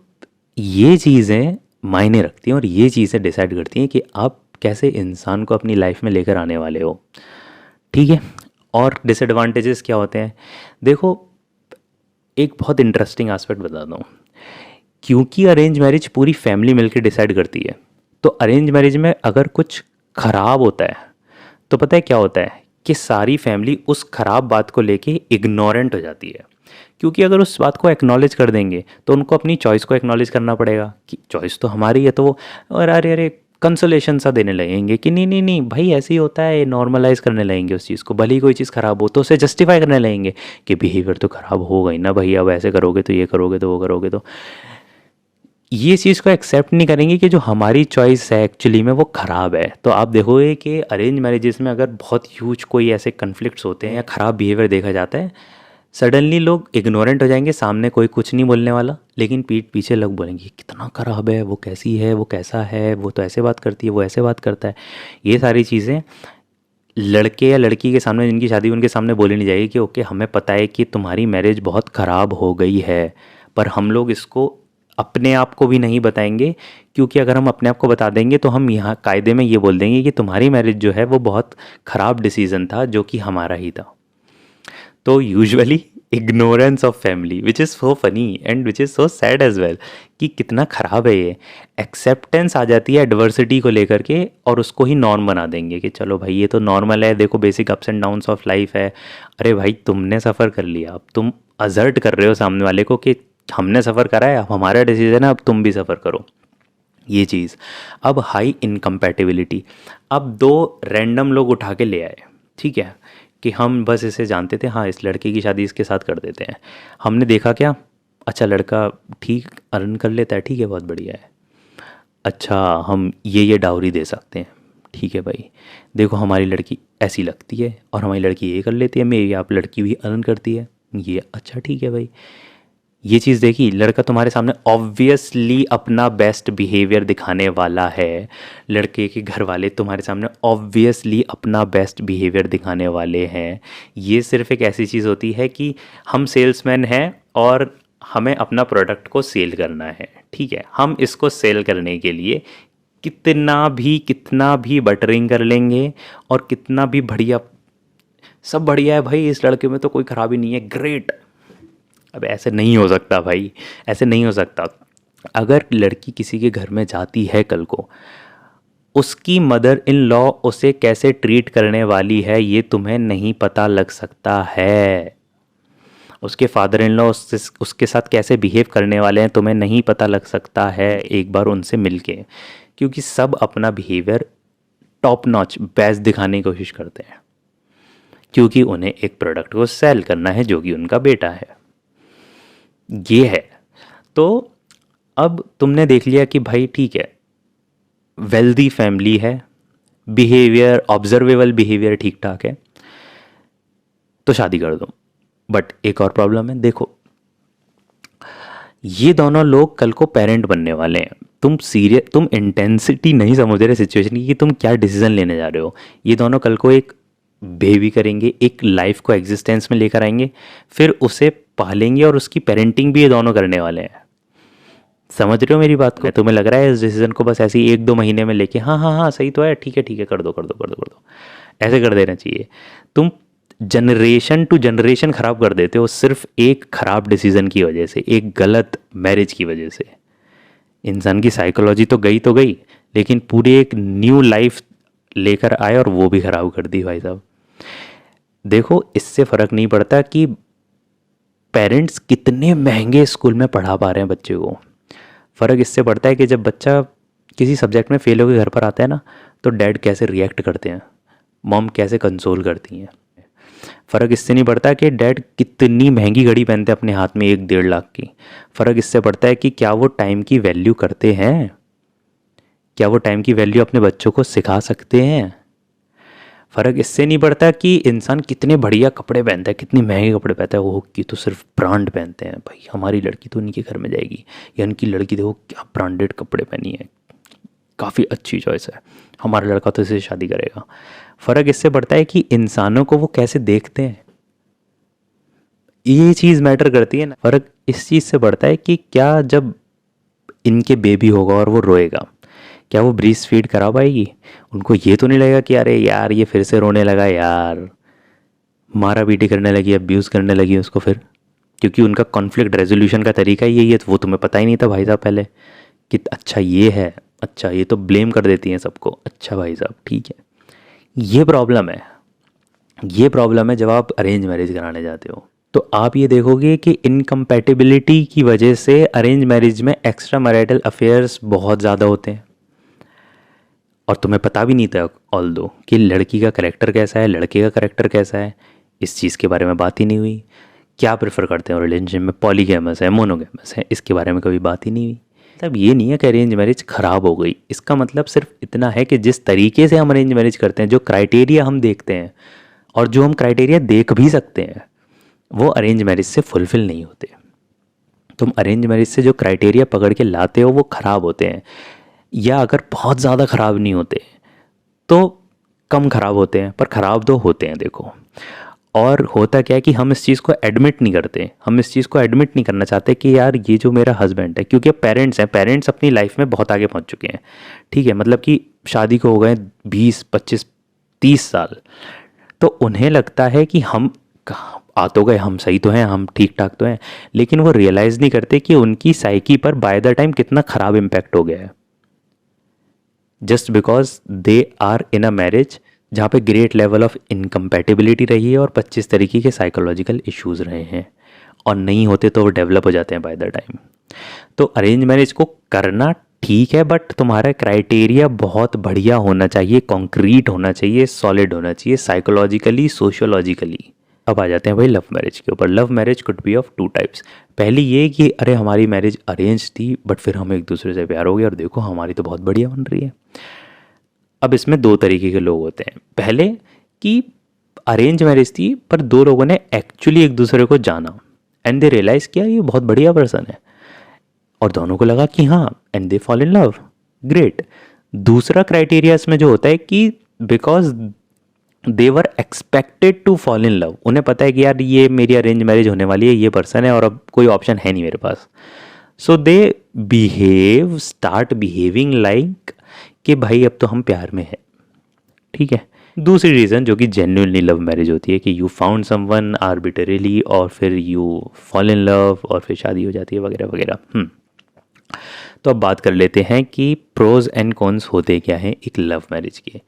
ये चीज़ें मायने रखती हैं और ये चीज़ें डिसाइड करती हैं कि आप कैसे इंसान को अपनी लाइफ में लेकर आने वाले हो, ठीक है। और डिसएडवांटेजेस क्या होते हैं? देखो एक बहुत इंटरेस्टिंग एस्पेक्ट बताता हूँ। क्योंकि अरेंज मैरिज पूरी फैमिली मिलकर डिसाइड करती है, तो अरेंज मैरिज में अगर कुछ खराब होता है तो पता है क्या होता है कि सारी फैमिली उस खराब बात को लेके इग्नोरेंट हो जाती है। क्योंकि अगर उस बात को एक्नॉलेज कर देंगे तो उनको अपनी चॉइस को एक्नॉलेज करना पड़ेगा कि चॉइस तो हमारी है, तो वो और अरे अरे कंसोलेशन सा देने लगेंगे कि नहीं नहीं नहीं भाई ऐसे ही होता है, नॉर्मलाइज करने लगेंगे उस चीज़ को। भले ही कोई चीज़ ख़राब हो तो उसे जस्टिफाई करने लगेंगे कि बिहेवियर तो ख़राब होगा ही ना भाई, अब ऐसे करोगे तो ये करोगे तो वो करोगे तो। ये चीज़ को एक्सेप्ट नहीं करेंगे कि जो हमारी चॉइस है एक्चुअली में वो ख़राब है। तो आप देखोगे कि अरेंज मैरिजेस में अगर बहुत ह्यूज कोई ऐसे कन्फ्लिक्ट्स होते हैं या ख़राब बिहेवियर देखा जाता है, सडनली लोग इग्नोरेंट हो जाएंगे, सामने कोई कुछ नहीं बोलने वाला, लेकिन पीठ पीछे लोग बोलेंगे कितना ख़राब है, वो कैसी है, वो कैसा है, वो तो ऐसे बात करती है, वो ऐसे बात करता है। ये सारी चीज़ें लड़के या लड़की के सामने जिनकी शादी उनके सामने बोली नहीं जाएगी कि ओके हमें पता है कि तुम्हारी मैरिज बहुत ख़राब हो गई है, पर हम लोग इसको अपने आप को भी नहीं बताएंगे। क्योंकि अगर हम अपने आप को बता देंगे तो हम यहाँ कायदे में ये बोल देंगे कि तुम्हारी मैरिज जो है वो बहुत ख़राब डिसीज़न था जो कि हमारा ही था। तो usually ignorance of family which is so funny and which is so sad as well कि कितना ख़राब है ये। एक्सेप्टेंस आ जाती है एडवर्सिटी को लेकर के और उसको ही नॉर्म बना देंगे कि चलो भाई ये तो नॉर्मल है, देखो basic ups and downs of life है। अरे भाई तुमने सफ़र कर लिया, अब तुम अजर्ट कर रहे हो सामने वाले को कि हमने सफ़र करा है, अब हमारा डिसीजन है, अब तुम भी सफ़र करो। ये चीज़। अब हाई इनकम्पैटिबिलिटी, अब दो रैंडम लोग उठा के ले आए, ठीक है, कि हम बस इसे जानते थे, हाँ इस लड़के की शादी इसके साथ कर देते हैं। हमने देखा क्या, अच्छा लड़का ठीक अर्न कर लेता है, ठीक है बहुत बढ़िया है, अच्छा हम ये डाउरी दे सकते हैं, ठीक है भाई, देखो हमारी लड़की ऐसी लगती है और हमारी लड़की ये कर लेती है, मेरी आप लड़की भी अर्न करती है, ये अच्छा ठीक है भाई। ये चीज़ देखी, लड़का तुम्हारे सामने ऑब्वियसली अपना बेस्ट बिहेवियर दिखाने वाला है, लड़के के घर वाले तुम्हारे सामने ऑब्वियसली अपना बेस्ट बिहेवियर दिखाने वाले हैं। ये सिर्फ एक ऐसी चीज़ होती है कि हम सेल्समैन हैं और हमें अपना प्रोडक्ट को सेल करना है, ठीक है। हम इसको सेल करने के लिए कितना भी बटरिंग कर लेंगे और कितना भी बढ़िया, सब बढ़िया है भाई, इस लड़के में तो कोई खराबी नहीं है, ग्रेट। अब ऐसे नहीं हो सकता भाई, ऐसे नहीं हो सकता। अगर लड़की किसी के घर में जाती है कल को, उसकी मदर इन लॉ उसे कैसे ट्रीट करने वाली है ये तुम्हें नहीं पता लग सकता है। उसके फादर इन लॉ उसके साथ कैसे बिहेव करने वाले हैं तुम्हें नहीं पता लग सकता है एक बार उनसे मिलके, क्योंकि सब अपना बिहेवियर टॉप नॉच बेस्ट दिखाने की कोशिश करते हैं, क्योंकि उन्हें एक प्रोडक्ट को सेल करना है जो कि उनका बेटा है, ये है। तो अब तुमने देख लिया कि भाई ठीक है, वेल्दी फैमिली है, बिहेवियर ऑब्जर्वेबल बिहेवियर ठीक ठाक है, तो शादी कर दो। बट एक और प्रॉब्लम है, देखो ये दोनों लोग कल को पेरेंट बनने वाले हैं। तुम इंटेंसिटी नहीं समझ रहे सिचुएशन की कि तुम क्या डिसीजन लेने जा रहे हो। ये दोनों कल को एक बेबी करेंगे, एक लाइफ को एग्जिस्टेंस में लेकर आएंगे, फिर उसे पालेंगे और उसकी पेरेंटिंग भी ये दोनों करने वाले हैं। समझ रहे हो मेरी बात को? तुम्हें लग रहा है इस डिसीजन को बस ऐसे ही 1-2 महीने में लेके हाँ हाँ हाँ सही तो है, ठीक है ठीक है, कर दो कर दो कर दो कर दो, ऐसे कर देना चाहिए। तुम जनरेशन टू जनरेशन खराब कर देते हो सिर्फ एक खराब डिसीजन की वजह से, एक गलत मैरिज की वजह से। इंसान की साइकोलॉजी तो गई, लेकिन पूरी एक न्यू लाइफ लेकर आए और वो भी खराब कर दी भाई साहब। देखो इससे फ़र्क नहीं पड़ता कि पेरेंट्स कितने महंगे स्कूल में पढ़ा पा रहे हैं बच्चे को, फ़र्क इससे पड़ता है कि जब बच्चा किसी सब्जेक्ट में फेल होकर घर पर आता है ना, तो डैड कैसे रिएक्ट करते हैं, मॉम कैसे कंसोल करती हैं। फ़र्क इससे नहीं पड़ता कि डैड कितनी महंगी घड़ी पहनते हैं अपने हाथ में 1-1.5 लाख की, फ़र्क इससे पड़ता है कि क्या वो टाइम की वैल्यू करते हैं, क्या वो टाइम की वैल्यू अपने बच्चों को सिखा सकते हैं। फ़र्क इससे नहीं पड़ता कि इंसान कितने बढ़िया कपड़े पहनता है, कितने महंगे कपड़े पहनता है, वो की तो सिर्फ ब्रांड पहनते हैं भाई, हमारी लड़की तो उनके घर में जाएगी या उनकी लड़की देखो क्या ब्रांडेड कपड़े पहनी है, काफ़ी अच्छी चॉइस है, हमारा लड़का तो इससे शादी करेगा। फ़र्क इससे पड़ता है कि इंसानों को वो कैसे देखते हैं, ये चीज़ मैटर करती है ना। फ़र्क इस चीज़ से पड़ता है कि क्या जब इनके बेबी होगा और वो रोएगा, क्या वो ब्रीस्ट फीड करा पाएगी, उनको ये तो नहीं लगेगा कि अरे यार ये फिर से रोने लगा यार, मारा पीटी करने लगी, अब्यूज़ करने लगी उसको फिर, क्योंकि उनका कॉन्फ्लिक्ट रेजोल्यूशन का तरीका ही यही है। तो वो तुम्हें पता ही नहीं था भाई साहब पहले कि अच्छा ये है, अच्छा ये तो ब्लेम कर देती हैं सबको, अच्छा भाई साहब ठीक है। ये प्रॉब्लम है, ये प्रॉब्लम है जब आप अरेंज मैरिज कराने जाते हो। तो आप ये देखोगे कि इनकम्पैटिबिलिटी की वजह से अरेंज मैरिज में एक्स्ट्रा मैरिटल अफेयर्स बहुत ज़्यादा होते हैं, और तुम्हें पता भी नहीं था ऑल दो कि लड़की का करेक्टर कैसा है, लड़के का करेक्टर कैसा है, इस चीज़ के बारे में बात ही नहीं हुई। क्या प्रेफर करते हैं रिलेशनशिप में, पॉलीगैमस है मोनोगैमस है, इसके बारे में कभी बात ही नहीं हुई। मतलब ये नहीं है कि अरेंज मैरिज ख़राब हो गई, इसका मतलब सिर्फ इतना है कि जिस तरीके से हम अरेंज मैरिज करते हैं, जो क्राइटेरिया हम देखते हैं और जो हम क्राइटेरिया देख भी सकते हैं, वो अरेंज मैरिज से फुलफ़िल नहीं होते। तुम अरेंज मैरिज से जो क्राइटेरिया पकड़ के लाते हो वो ख़राब होते हैं, या अगर बहुत ज़्यादा ख़राब नहीं होते तो कम ख़राब होते हैं, पर ख़राब तो होते हैं देखो। और होता क्या है कि हम इस चीज़ को एडमिट नहीं करते, हम इस चीज़ को एडमिट नहीं करना चाहते कि यार ये जो मेरा हस्बैंड है, क्योंकि अब पेरेंट्स हैं, पेरेंट्स अपनी लाइफ में बहुत आगे पहुंच चुके हैं, ठीक है, मतलब कि शादी को हो गए 20-25-30 साल, तो उन्हें लगता है कि हम आ तो गए, हम सही तो हैं, हम ठीक ठाक तो हैं, लेकिन वो रियलाइज़ नहीं करते कि उनकी साइकी पर बाय द टाइम कितना ख़राब इम्पैक्ट हो गया है, just because they are in a marriage जहाँ पे ग्रेट लेवल ऑफ इनकम्पैटिबिलिटी रही है और 25 तरीके के साइकोलॉजिकल इश्यूज रहे हैं, और नहीं होते तो वो डेवलप हो जाते हैं बाय द टाइम। तो अरेंज मैरिज को करना ठीक है, बट तुम्हारा क्राइटेरिया बहुत बढ़िया होना चाहिए, कॉन्क्रीट होना चाहिए, सॉलिड होना चाहिए, साइकोलॉजिकली सोशियोलॉजिकली। अब आ जाते हैं भाई लव मैरिज के ऊपर। Love marriage could be of 2 types. पहली ये कि अरे हमारी मैरिज अरेंज थी बट फिर हमें एक दूसरे से प्यार हो गया और देखो हमारी तो बहुत बढ़िया बन रही है। अब इसमें दो तरीके के लोग होते हैं। पहले कि अरेंज मैरिज थी पर दो लोगों ने एक्चुअली एक दूसरे को जाना एंड दे रियलाइज किया ये बहुत बढ़िया पर्सन है और दोनों को लगा कि हाँ, and they fall in love, great. दूसरा क्राइटेरिया इसमें जो होता है कि because they were expected to fall in love, उन्हें पता है कि यार ये मेरी अरेंज मैरिज होने वाली है, ये पर्सन है और अब कोई ऑप्शन है नहीं मेरे पास। सो दे स्टार्ट बिहेविंग लाइक कि भाई अब तो हम प्यार में है, ठीक है। दूसरी रीज़न जो कि जेन्युइनली लव मैरिज होती है कि यू फाउंड समवन आर्बिटरीली और फिर यू फॉल इन लव और फिर शादी हो जाती है वगैरह वगैरह। तो अब बात कर लेते हैं कि प्रोज एंड कॉन्स होते क्या हैं एक लव मैरिज के।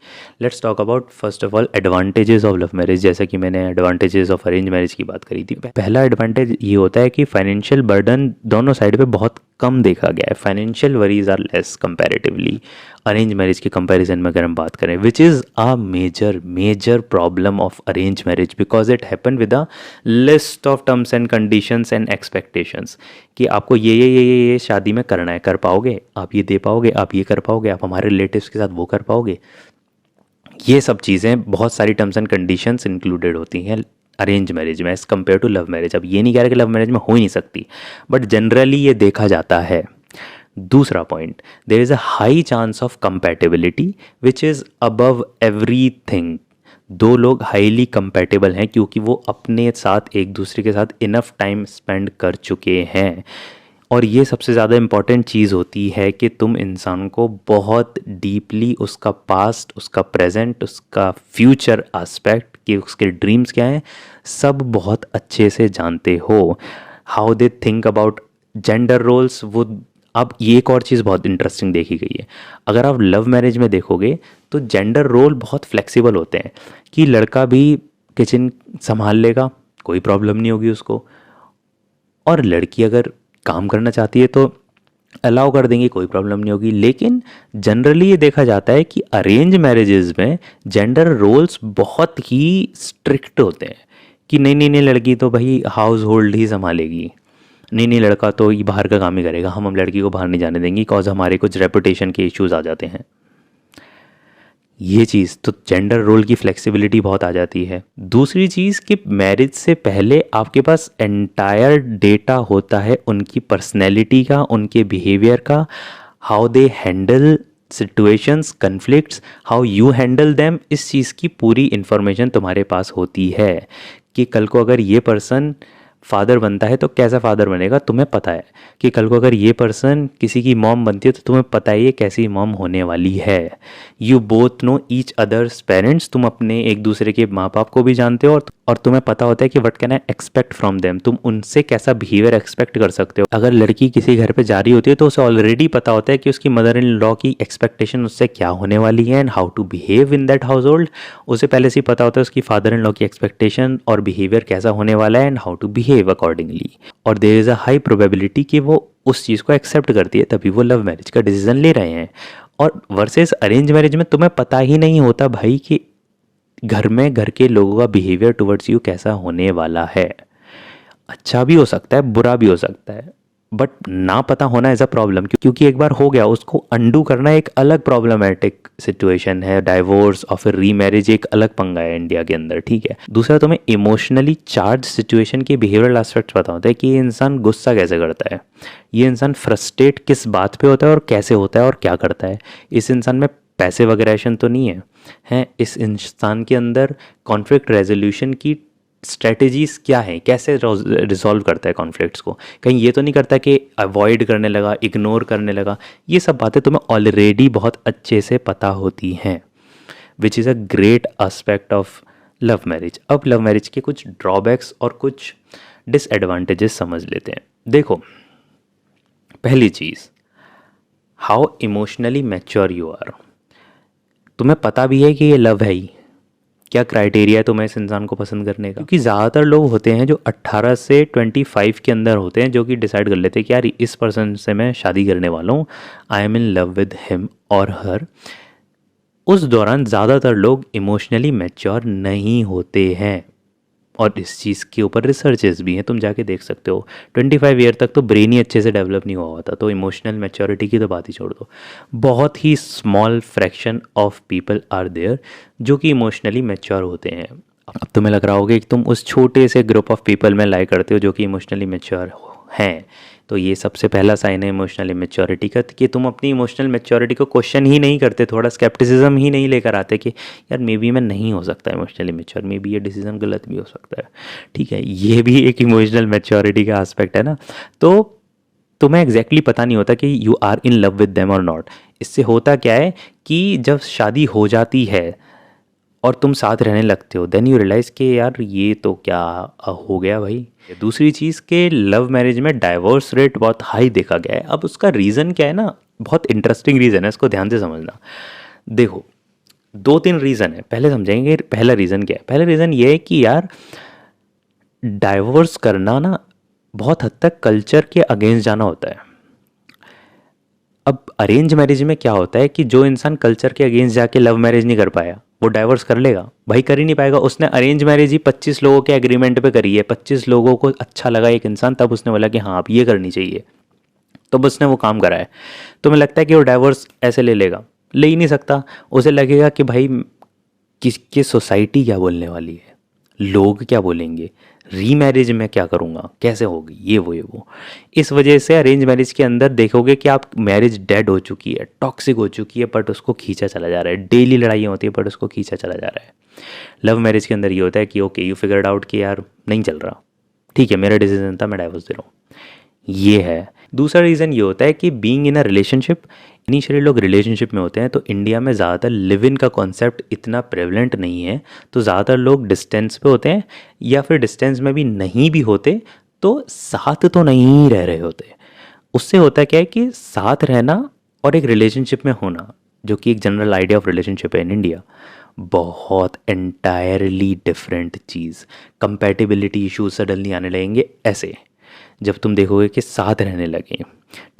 Let's talk about first of all advantages of love marriage. जैसा कि मैंने एडवांटेजेस ऑफ अरेंज मैरिज की बात करी थी, पहला एडवांटेज ये होता है कि फाइनेंशियल बर्डन दोनों साइड पे बहुत कम देखा गया है। Financial worries are less comparatively arrange marriage के कंपैरिजन में अगर हम बात करें, which is a major problem of arrange marriage because it happen with a list of terms and conditions and expectations कि आपको ये शादी में करना है, कर पाओगे आप, ये दे पाओगे आप, ये कर पाओगे आप, हमारे रिलेटिव्स के साथ वो कर पाओगे। ये सब चीज़ें बहुत सारी टर्म्स एंड कंडीशंस इंक्लूडेड होती हैं अरेंज मैरिज में as compare to love marriage. अब ये नहीं कह रहा कि लव मैरिज में हो ही नहीं सकती, बट जनरली ये देखा जाता है। दूसरा point, there is a high chance of compatibility which is above everything. दो लोग हाईली कंपैटिबल हैं क्योंकि वो अपने साथ एक दूसरे के साथ इनफ टाइम स्पेंड कर चुके हैं। और ये सबसे ज़्यादा इम्पॉर्टेंट चीज़ होती है कि तुम इंसान को बहुत डीपली उसका पास्ट, उसका प्रेजेंट, उसका फ्यूचर एस्पेक्ट कि उसके ड्रीम्स क्या हैं सब बहुत अच्छे से जानते हो। How they think about gender roles, वो अब ये एक और चीज़ बहुत इंटरेस्टिंग देखी गई है। अगर आप लव मैरिज में देखोगे तो जेंडर रोल बहुत फ्लेक्सिबल होते हैं कि लड़का भी किचन संभाल लेगा, कोई प्रॉब्लम नहीं होगी उसको, और लड़की अगर काम करना चाहती है तो अलाउ कर देंगे, कोई प्रॉब्लम नहीं होगी। लेकिन जनरली ये देखा जाता है कि अरेंज मैरिजेस में जेंडर रोल्स बहुत ही स्ट्रिक्ट होते हैं कि नहीं नहीं नहीं, लड़की तो भाई हाउस होल्ड ही संभालेगी, नहीं नहीं लड़का तो ये बाहर का काम ही करेगा, हम लड़की को बाहर नहीं जाने देंगे बिकॉज हमारे कुछ रेपुटेशन के इश्यूज आ जाते हैं। ये चीज़ तो जेंडर रोल की फ्लेक्सिबिलिटी बहुत आ जाती है। दूसरी चीज़ कि मैरिज से पहले आपके पास एंटायर डेटा होता है उनकी पर्सनैलिटी का, उनके बिहेवियर का, how they handle situations, conflicts, how you handle them. इस चीज़ की पूरी इन्फॉर्मेशन तुम्हारे पास होती है कि कल को अगर ये पर्सन फादर बनता है तो कैसा फादर बनेगा तुम्हें पता है, कि कल को अगर ये पर्सन किसी की मॉम बनती है तो तुम्हें पता है ये कैसी मॉम होने वाली है। You both know each others parents, तुम अपने एक दूसरे के माँ बाप को भी जानते हो और तुम्हें पता होता है कि what can I expect from them, तुम उनसे कैसा बिहेवियर एक्सपेक्ट कर सकते हो। अगर लड़की किसी घर पे जा रही होती है तो उसे ऑलरेडी पता होता है कि उसकी मदर इन लॉ की एक्सपेक्टेशन उससे क्या होने वाली है and how to behave in that household. उसे पहले से ही पता होता है उसकी फादर इन लॉ की एक्सपेक्टेशन और बिहेवियर कैसा होने वाला है and how to behave accordingly. और there is a high probability कि वो उस चीज़ को एक्सेप्ट करती है, तभी वो लव मैरिज का डिसीजन ले रहे हैं। और वर्सेस अरेंज मैरिज में तुम्हें पता ही नहीं होता भाई कि घर में घर के लोगों का बिहेवियर टुवर्ड्स यू कैसा होने वाला है। अच्छा भी हो सकता है, बुरा भी हो सकता है, बट ना पता होना एज अ प्रॉब्लम, क्योंकि एक बार हो गया उसको अंडू करना एक अलग प्रॉब्लमेटिक सिचुएशन है। डाइवोर्स और फिर रीमैरिज एक अलग पंगा है इंडिया के अंदर, ठीक है। दूसरा, तुम्हें इमोशनली चार्ज सिचुएशन के बिहेवियरल एस्पेक्ट्स पता होता है कि ये इंसान गुस्सा कैसे करता है, ये इंसान फ्रस्ट्रेट किस बात पे होता है और कैसे होता है और क्या करता है, इस इंसान में पैसे वगैरह तो नहीं है, इस इंसान के अंदर कॉन्फ्लिक्ट रेजोल्यूशन की स्ट्रेटजीज क्या है, कैसे रिजॉल्व करता है कॉन्फ्लिक्ट्स को, कहीं ये तो नहीं करता कि अवॉइड करने लगा, इग्नोर करने लगा। ये सब बातें तुम्हें ऑलरेडी बहुत अच्छे से पता होती हैं, विच is a great aspect of love marriage. अब लव मैरिज के कुछ ड्रॉबैक्स और कुछ डिसएडवांटेजेस समझ लेते हैं। देखो, पहली चीज़, how emotionally mature you are. तुम्हें पता भी है कि ये लव है ही, क्या क्राइटेरिया है तुम्हें इस इंसान को पसंद करने का, क्योंकि ज़्यादातर लोग होते हैं जो 18 से 25 के अंदर होते हैं जो कि डिसाइड कर लेते हैं कि यार इस पर्सन से मैं शादी करने वाला हूँ, I am in love with him और हर। उस दौरान ज़्यादातर लोग इमोशनली मैच्योर नहीं होते हैं और इस चीज़ के ऊपर रिसर्चेस भी हैं, तुम जाके देख सकते हो। 25 ईयर तक तो ब्रेन ही अच्छे से डेवलप नहीं हुआ होता, तो इमोशनल मैच्योरिटी की तो बात ही छोड़ दो। बहुत ही small fraction of people are there जो कि इमोशनली मैच्योर होते हैं। अब तुम्हें लग रहा होगा कि तुम उस छोटे से ग्रुप ऑफ पीपल में लाई करते हो जो कि इमोशनली मैच्योर हैं, तो ये सबसे पहला साइन है इमोशनल इमेच्योरिटी का, कि तुम अपनी इमोशनल मैच्योरिटी को क्वेश्चन ही नहीं करते, थोड़ा स्केप्टिसिज्म ही नहीं लेकर आते कि यार मे बी मैं नहीं हो सकता इमोशनली मैच्योर, मे बी ये डिसीजन गलत भी हो सकता है। ठीक है, ये भी एक इमोशनल मैच्योरिटी का एस्पेक्ट है ना। तो तुम्हें एग्जैक्टली पता नहीं होता कि you are in love with them और नॉट। इससे होता क्या है कि जब शादी हो जाती है और तुम साथ रहने लगते हो, देन यू रियलाइज़ कि यार ये तो क्या हो गया भाई। दूसरी चीज़ के लव मैरिज में डाइवोर्स रेट बहुत हाई देखा गया है। अब उसका रीज़न क्या है ना, बहुत इंटरेस्टिंग रीज़न है, इसको ध्यान से समझना। देखो, 2-3 रीज़न है, पहले समझेंगे पहला रीज़न क्या है। पहला रीज़न ये है कि यार डाइवोर्स करना ना बहुत हद तक कल्चर के अगेंस्ट जाना होता है। अब अरेंज मैरिज में क्या होता है कि जो इंसान कल्चर के अगेंस्ट जाके लव मैरिज नहीं कर पाया वो डाइवोर्स कर लेगा? भाई कर ही नहीं पाएगा। उसने अरेंज मैरिज ही 25 लोगों के एग्रीमेंट पे करी है, 25 लोगों को अच्छा लगा एक इंसान, तब उसने बोला कि हाँ अब ये करनी चाहिए, तब उसने वो काम करा है। तो मुझे लगता है कि वो डाइवोर्स ऐसे ले लेगा? ले ही नहीं सकता। उसे लगेगा कि भाई किसकी सोसाइटी क्या बोलने वाली है, लोग क्या बोलेंगे, रीमैरिज में क्या करूँगा, कैसे होगी, ये वो। इस वजह से अरेंज मैरिज के अंदर देखोगे कि आप मैरिज डेड हो चुकी है, टॉक्सिक हो चुकी है, बट उसको खींचा चला जा रहा है। डेली लड़ाइयाँ होती है बट उसको खींचा चला जा रहा है। लव मैरिज के अंदर ये होता है कि ओके यू फिगर्ड आउट कि यार नहीं चल रहा, ठीक है मेरा डिसीजन था, मैं डाइवोर्स दे रहा हूँ, ये है। दूसरा रीज़न ये होता है कि being in a relationship, initially लोग रिलेशनशिप में होते हैं तो इंडिया में ज़्यादातर लिव इन का कॉन्सेप्ट इतना प्रेवलेंट नहीं है, तो ज़्यादातर लोग डिस्टेंस पे होते हैं, या फिर डिस्टेंस में भी नहीं भी होते तो साथ तो नहीं रह रहे होते। उससे होता क्या है कि साथ रहना और एक रिलेशनशिप में होना, जो कि एक जनरल आइडिया ऑफ रिलेशनशिप है इन इंडिया, बहुत एंटायरली डिफरेंट चीज़। कंपैटिबिलिटी इश्यूज सडनली आने लगेंगे ऐसे जब तुम देखोगे कि साथ रहने लगे।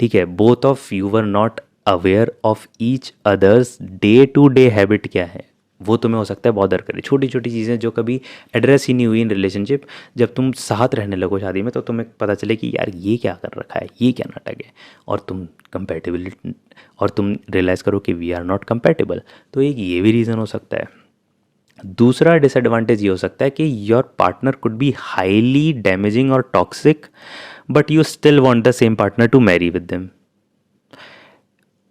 ठीक है, both of you were not aware of each others day to day habit क्या है, वो तुम्हें हो सकता है बॉदर करे। छोटी छोटी चीज़ें जो कभी एड्रेस ही नहीं हुई इन रिलेशनशिप, जब तुम साथ रहने लगो शादी में तो तुम्हें पता चले कि यार ये क्या कर रखा है, ये क्या नाटक है, और तुम कंपेटिबिलिटी, और तुम रियलाइज़ करो कि वी आर नॉट कंपेटेबल। तो एक ये भी रीज़न हो सकता है। दूसरा डिसएडवांटेज ये हो सकता है कि your partner could be highly damaging और toxic but you still want the same partner to marry with them.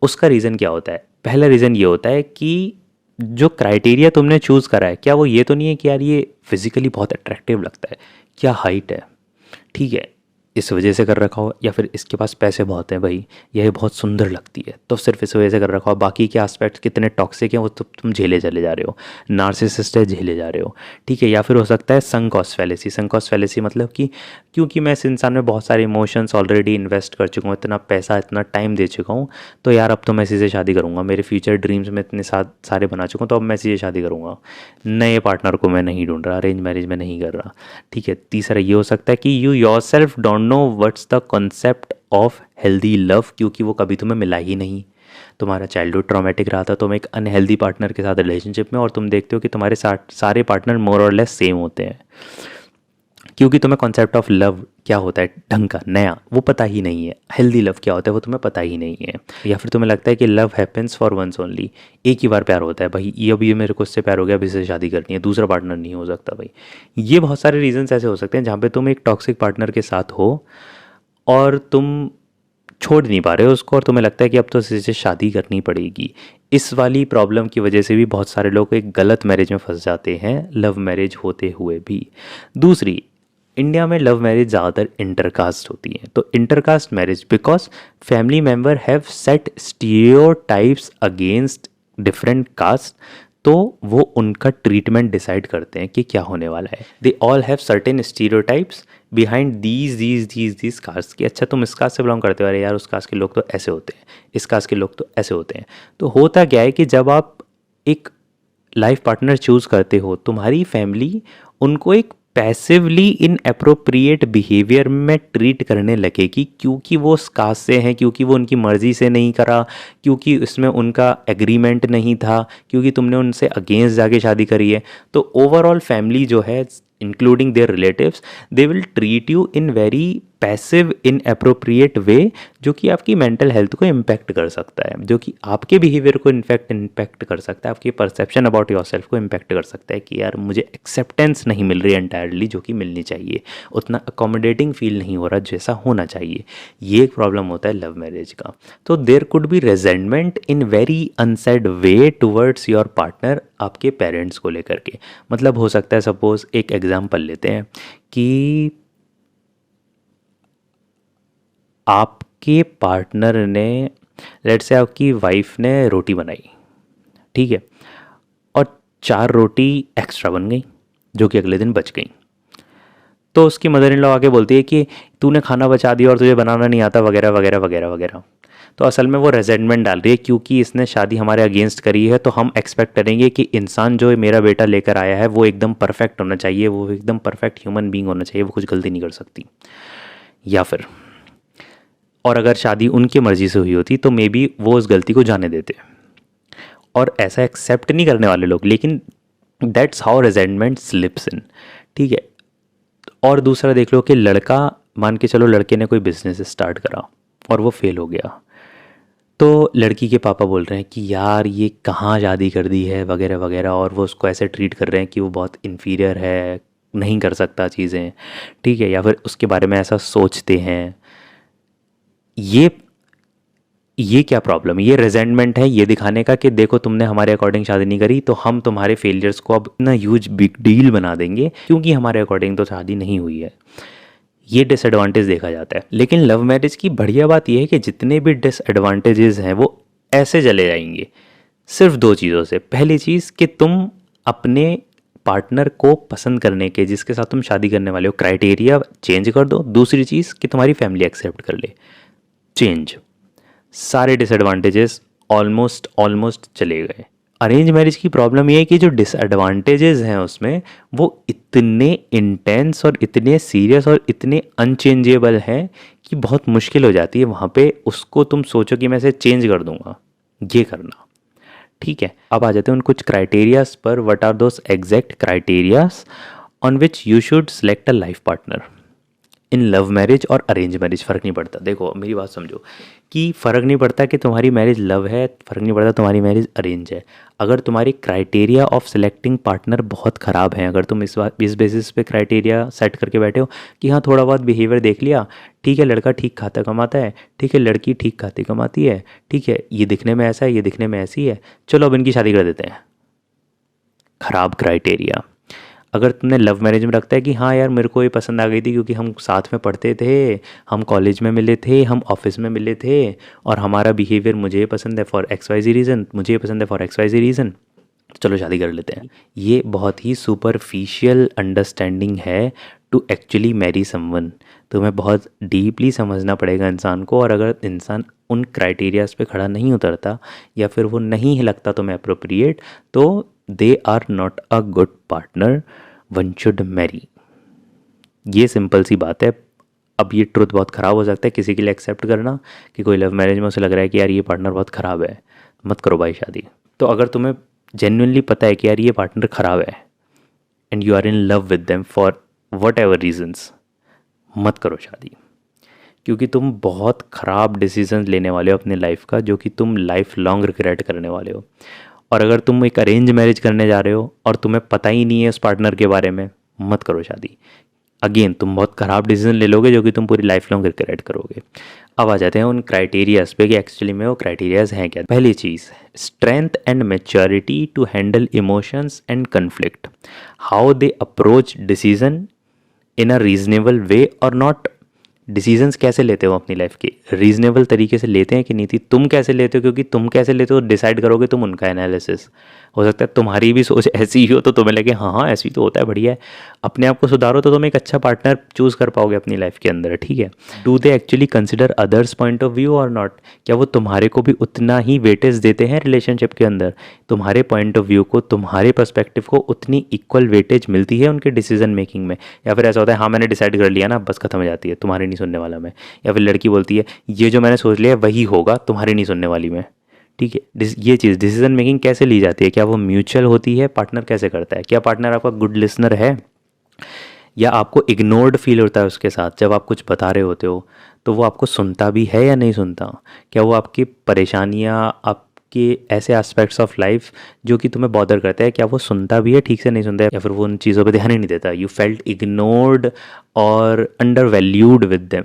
उसका रीज़न क्या होता है? पहला रीज़न ये होता है कि जो क्राइटेरिया तुमने चूज़ करा है, क्या वो ये तो नहीं है कि यार ये फिजिकली बहुत अट्रैक्टिव लगता है, क्या हाइट है, ठीक है इस वजह से कर रखा हो, या फिर इसके पास पैसे बहुत हैं भाई, यह बहुत सुंदर लगती है तो सिर्फ इस वजह से कर रखा हो, बाकी के एस्पेक्ट्स कितने टॉक्सिक हैं वो तो तुम झेले चले जा रहे हो, नार्सिसिस्ट है झेले जा रहे हो। ठीक है, या फिर हो सकता है sunk cost fallacy. Sunk cost fallacy मतलब कि क्योंकि मैं इस इंसान में बहुत सारे इमोशंस ऑलरेडी इन्वेस्ट कर चुका हूँ, इतना पैसा इतना टाइम दे चुका हूँ, तो यार अब तो मैं इसी से शादी करूँगा, मेरे फ्यूचर ड्रीम्स में इतने सारे बना चुका हूँ, तो अब मैं इसी से शादी करूँगा, नए पार्टनर को मैं नहीं ढूंढ रहा, अरेंज मैरिज में नहीं कर रहा। ठीक है, तीसरा ये हो सकता है कि you your self don't know what's the concept of healthy love, क्योंकि वो कभी तुम्हें मिला ही नहीं, तुम्हारा चाइल्डहुड ट्रॉमेटिक रहा था, तुम एक अनहेल्दी पार्टनर के साथ रिलेशनशिप में, और तुम देखते हो कि तुम्हारे साथ सारे पार्टनर मोर और लेस सेम होते हैं, क्योंकि तुम्हें कॉन्सेप्ट ऑफ लव क्या होता है ढंग का नया वो पता ही नहीं है, हेल्दी लव क्या होता है वो तुम्हें पता ही नहीं है। या फिर तुम्हें लगता है कि love happens for once only, एक ही बार प्यार होता है भाई, ये अभी मेरे को इससे प्यार हो गया, अभी इससे शादी करनी है, दूसरा पार्टनर नहीं हो सकता भाई। ये बहुत सारे रीजंस ऐसे हो सकते हैं जहाँ पे तुम एक टॉक्सिक पार्टनर के साथ हो और तुम छोड़ नहीं पा रहे हो उसको, और तुम्हें लगता है कि अब तो इससे शादी करनी पड़ेगी। इस वाली प्रॉब्लम की वजह से भी बहुत सारे लोग एक गलत मैरिज में फंस जाते हैं, लव मैरिज होते हुए भी। दूसरी, इंडिया में लव मैरिज ज़्यादातर इंटरकास्ट होती है, तो intercaste marriage because family member have set stereotypes against different caste, तो वो उनका ट्रीटमेंट डिसाइड करते हैं कि क्या होने वाला है। They all have certain stereotypes behind these caste की, अच्छा तुम इस कास्ट से बिलोंग करते हो, अरे यार उस कास्ट के लोग तो ऐसे होते हैं, इस कास्ट के लोग तो ऐसे होते हैं। तो होता क्या है कि जब आप एक लाइफ पार्टनर चूज़ करते हो, तुम्हारी फैमिली उनको एक पैसिवली इन अप्रोप्रिएट बिहेवियर में ट्रीट करने लगेगी, क्योंकि वो उस कास्ट से हैं, क्योंकि वो उनकी मर्ज़ी से नहीं करा, क्योंकि इसमें उनका एग्रीमेंट नहीं था, क्योंकि तुमने उनसे अगेंस्ट जाके शादी करी है। तो ओवरऑल फैमिली जो है including their relatives, they will treat you in very passive inappropriate way, जो कि आपकी मेंटल हेल्थ को इम्पैक्ट कर सकता है, जो कि आपके बिहेवियर को इम्पैक्ट कर सकता है, आपकी परसेप्शन अबाउट योर सेल्फ को इम्पैक्ट कर सकता है कि यार मुझे एक्सेप्टेंस नहीं मिल रही एंटायरली जो कि मिलनी चाहिए, उतना अकोमोडेटिंग फील नहीं हो रहा जैसा होना चाहिए। ये एक प्रॉब्लम होता है लव मैरिज का। तो there could be resentment in very unsaid way towards your partner, आपके पेरेंट्स को लेकर के। मतलब हो सकता है, सपोज एक एग्जाम्पल लेते हैं कि आपके पार्टनर ने, लेट्स से आपकी वाइफ ने रोटी बनाई, ठीक है, और 4 रोटी एक्स्ट्रा बन गई जो कि अगले दिन बच गई। तो उसकी मदर इन लॉ आके बोलती है कि तूने खाना बचा दिया और तुझे बनाना नहीं आता वगैरह वगैरह वगैरह वगैरह। तो असल में वो रेजेंटमेंट डाल रही है क्योंकि इसने शादी हमारे अगेंस्ट करी है, तो हम एक्सपेक्ट करेंगे कि इंसान जो मेरा बेटा लेकर आया है वो एकदम परफेक्ट होना चाहिए, वो एकदम परफेक्ट ह्यूमन बीइंग होना चाहिए, वो कुछ गलती नहीं कर सकती। या फिर और अगर शादी उनकी मर्ज़ी से हुई होती तो मे बी वो उस गलती को जाने देते, और ऐसा एक्सेप्ट नहीं करने वाले लोग, लेकिन दैट्स हाउ रेजेंटमेंट स्लिप्स इन, ठीक है। और दूसरा देख लो कि लड़का, मान के चलो लड़के ने कोई बिजनेस स्टार्ट करा और वो फेल हो गया, तो लड़की के पापा बोल रहे हैं कि यार ये कहाँ शादी कर दी है वगैरह वगैरह, और वो उसको ऐसे ट्रीट कर रहे हैं कि वो बहुत इन्फीरियर है, नहीं कर सकता चीज़ें, ठीक है, या फिर उसके बारे में ऐसा सोचते हैं। ये क्या प्रॉब्लम है? ये रेजेंटमेंट है, ये दिखाने का कि देखो तुमने हमारे अकॉर्डिंग शादी नहीं करी तो हम तुम्हारे फेलियर्स को अब इतना ह्यूज बिग डील बना देंगे क्योंकि हमारे अकॉर्डिंग तो शादी नहीं हुई है। ये डिसएडवांटेज देखा जाता है। लेकिन लव मैरिज की बढ़िया बात यह है कि जितने भी डिसएडवांटेजेस हैं वो ऐसे चले जाएंगे सिर्फ 2 चीज़ों से। पहली चीज़ कि तुम अपने पार्टनर को पसंद करने के, जिसके साथ तुम शादी करने वाले हो, क्राइटेरिया चेंज कर दो। दूसरी चीज़ कि तुम्हारी फैमिली एक्सेप्ट कर ले, चेंज। सारे डिसएडवांटेजेस ऑलमोस्ट चले गए। अरेंज मैरिज की प्रॉब्लम ये है कि जो डिसएडवांटेजेस हैं उसमें वो इतने इंटेंस और इतने सीरियस और इतने अनचेंजेबल हैं कि बहुत मुश्किल हो जाती है वहाँ पे उसको तुम सोचो कि मैं इसे चेंज कर दूंगा, ये करना। ठीक है, अब आ जाते हैं उन कुछ क्राइटेरियाज पर। What are those exact criterias on which you should select a life partner in love marriage और अरेंज मैरिज? फ़र्क नहीं पड़ता। देखो मेरी बात समझो कि फ़र्क नहीं पड़ता कि तुम्हारी मैरिज लव है, फ़र्क नहीं पड़ता तुम्हारी मैरिज अरेंज है। अगर तुम्हारी क्राइटेरिया ऑफ सेलेक्टिंग पार्टनर बहुत ख़राब है, अगर तुम इस बेसिस पे क्राइटेरिया सेट करके बैठे हो कि हाँ थोड़ा बहुत बिहेवियर देख लिया, ठीक है, लड़का ठीक खाता कमाता है, ठीक है, लड़की ठीक खाती कमाती है, ठीक है, ये दिखने में ऐसा है, ये दिखने में ऐसी है, चलो अब इनकी शादी कर देते हैं। ख़राब क्राइटेरिया। अगर तुमने लव मैरिज में रखता है कि हाँ यार मेरे को ये पसंद आ गई थी क्योंकि हम साथ में पढ़ते थे, हम कॉलेज में मिले थे, हम ऑफिस में मिले थे, और हमारा बिहेवियर मुझे पसंद है for X Y Z reason, मुझे पसंद है for X Y Z reason, चलो शादी कर लेते हैं। ये बहुत ही सुपरफिशियल अंडरस्टैंडिंग है टू एक्चुअली मैरी समवन। तुम्हें बहुत डीपली समझना पड़ेगा इंसान को, और अगर इंसान उन क्राइटेरियाज पे खड़ा नहीं उतरता या फिर वो नहीं लगता तुम्हें अप्रोप्रिएट, तो they are not a good partner one should marry. ये सिंपल सी बात है। अब ये ट्रुथ बहुत ख़राब हो सकता है किसी के लिए एक्सेप्ट करना कि कोई लव मैरिज में उसे लग रहा है कि यार ये पार्टनर बहुत ख़राब है, मत करो भाई शादी। तो अगर तुम्हें जेन्युइनली पता है कि यार ये पार्टनर ख़राब है and you are in love with them for whatever reasons, मत करो शादी, क्योंकि तुम बहुत ख़राब डिसीजन लेने वाले हो अपने लाइफ का, जो कि तुम लाइफ लॉन्ग रिग्रेट करने वाले हो। और अगर तुम एक अरेंज मैरिज करने जा रहे हो और तुम्हें पता ही नहीं है उस पार्टनर के बारे में, मत करो शादी। अगेन तुम बहुत ख़राब डिसीजन ले लोगे जो कि तुम पूरी लाइफ लॉन्ग रिग्रेट करोगे। अब आ जाते हैं उन क्राइटेरियाज पे कि एक्चुअली में वो क्राइटेरियाज हैं क्या। पहली चीज़, strength and maturity to handle emotions and conflict, how they approach decision in a reasonable way और नॉट। डिसीजंस कैसे लेते हो अपनी लाइफ के, रीजनेबल तरीके से लेते हैं कि नहीं थी, तुम कैसे लेते हो, क्योंकि तुम कैसे लेते हो डिसाइड करोगे तुम उनका एनालिसिस। हो सकता है तुम्हारी भी सोच ऐसी ही हो तो तुम्हें लगे हाँ हाँ ऐसी तो होता है, बढ़िया है। अपने आप को सुधारो तो तुम एक अच्छा पार्टनर चूज़ कर पाओगे अपनी लाइफ के अंदर, ठीक है। Do they actually consider others point of view और नॉट, क्या वो तुम्हारे को भी उतना ही वेटेज देते हैं रिलेशनशिप के अंदर, तुम्हारे पॉइंट ऑफ व्यू को, तुम्हारे पर्सपेक्टिव को उतनी इक्वल वेटेज मिलती है उनके डिसीजन मेकिंग में, या फिर ऐसा होता है हाँ मैंने डिसाइड कर लिया ना बस खत्म हो जाती है, तुम्हारे नहीं सुनने वाला मैं, या फिर लड़की बोलती है ये जो मैंने सोच लिया वही होगा, तुम्हारे नहीं सुनने वाली मैं, ठीक है। ये चीज़ डिसीजन मेकिंग कैसे ली जाती है, क्या वो म्यूचुअल होती है, पार्टनर कैसे करता है, क्या पार्टनर आपका गुड लिसनर है, या आपको इग्नोर्ड फील होता है उसके साथ जब आप कुछ बता रहे होते हो, तो वो आपको सुनता भी है या नहीं सुनता? क्या वो आपकी परेशानियाँ, आपके ऐसे एस्पेक्ट्स ऑफ लाइफ जो कि तुम्हें बॉदर करते हैं, क्या वो सुनता भी है, ठीक से नहीं सुनता है, या फिर वो उन चीज़ों पे ध्यान ही नहीं देता? यू फेल्ट इग्नोर्ड और अंडर वैल्यूड विद देम,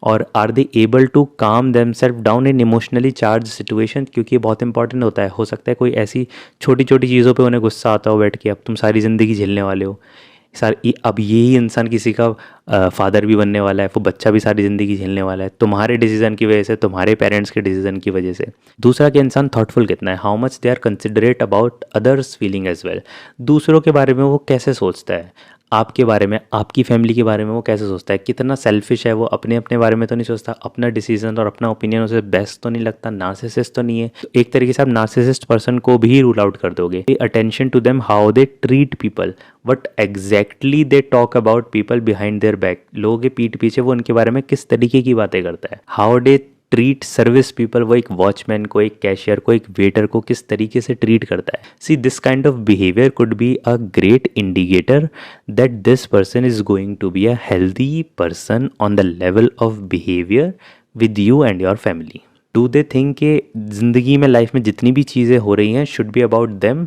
और are they able to calm them self down in emotionally charge situation? क्योंकि ये बहुत इंपॉर्टेंट होता है। हो सकता है कोई ऐसी छोटी छोटी चीज़ों पे उन्हें गुस्सा आता हो बैठ के, अब तुम सारी ज़िंदगी झेलने वाले हो अब यही इंसान किसी का फादर भी बनने वाला है, वो बच्चा भी सारी ज़िंदगी झेलने वाला है तुम्हारे डिसीजन की वजह से, तुम्हारे पेरेंट्स के डिसीजन की वजह से। दूसरा कि इंसान थॉटफुल कितना है, how much they are considerate about others feeling as well. दूसरों के बारे में वो कैसे सोचता है, आपके बारे में, आपकी फैमिली के बारे में वो कैसे सोचता है, कितना सेल्फिश है वो, अपने अपने बारे में तो नहीं सोचता, अपना डिसीजन और अपना ओपिनियन उसे बेस्ट तो नहीं लगता, नार्सिसिस्ट तो नहीं है। तो एक तरीके से आप नार्सिसिस्ट पर्सन को भी रूल आउट कर दोगे। Attention to them how they treat people, what exactly they talk about people behind their back, लोगों के पीठ पीछे वो उनके बारे में किस तरीके की बातें करता है। How day treat service people, वो एक वॉचमैन को, एक कैशियर को, एक वेटर को किस तरीके से ट्रीट करता है। See this kind of behaviour could be a great indicator that this person is going to be a healthy person on the level of behaviour with you and your family. Do they think कि ज़िंदगी में, life में जितनी भी चीज़ें हो रही हैं शुड बी अबाउट देम,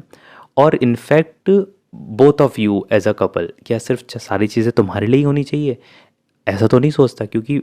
और in fact both of you as a couple, क्या सिर्फ सारी चीज़ें तुम्हारे लिए ही होनी चाहिए? ऐसा तो नहीं सोचता, क्योंकि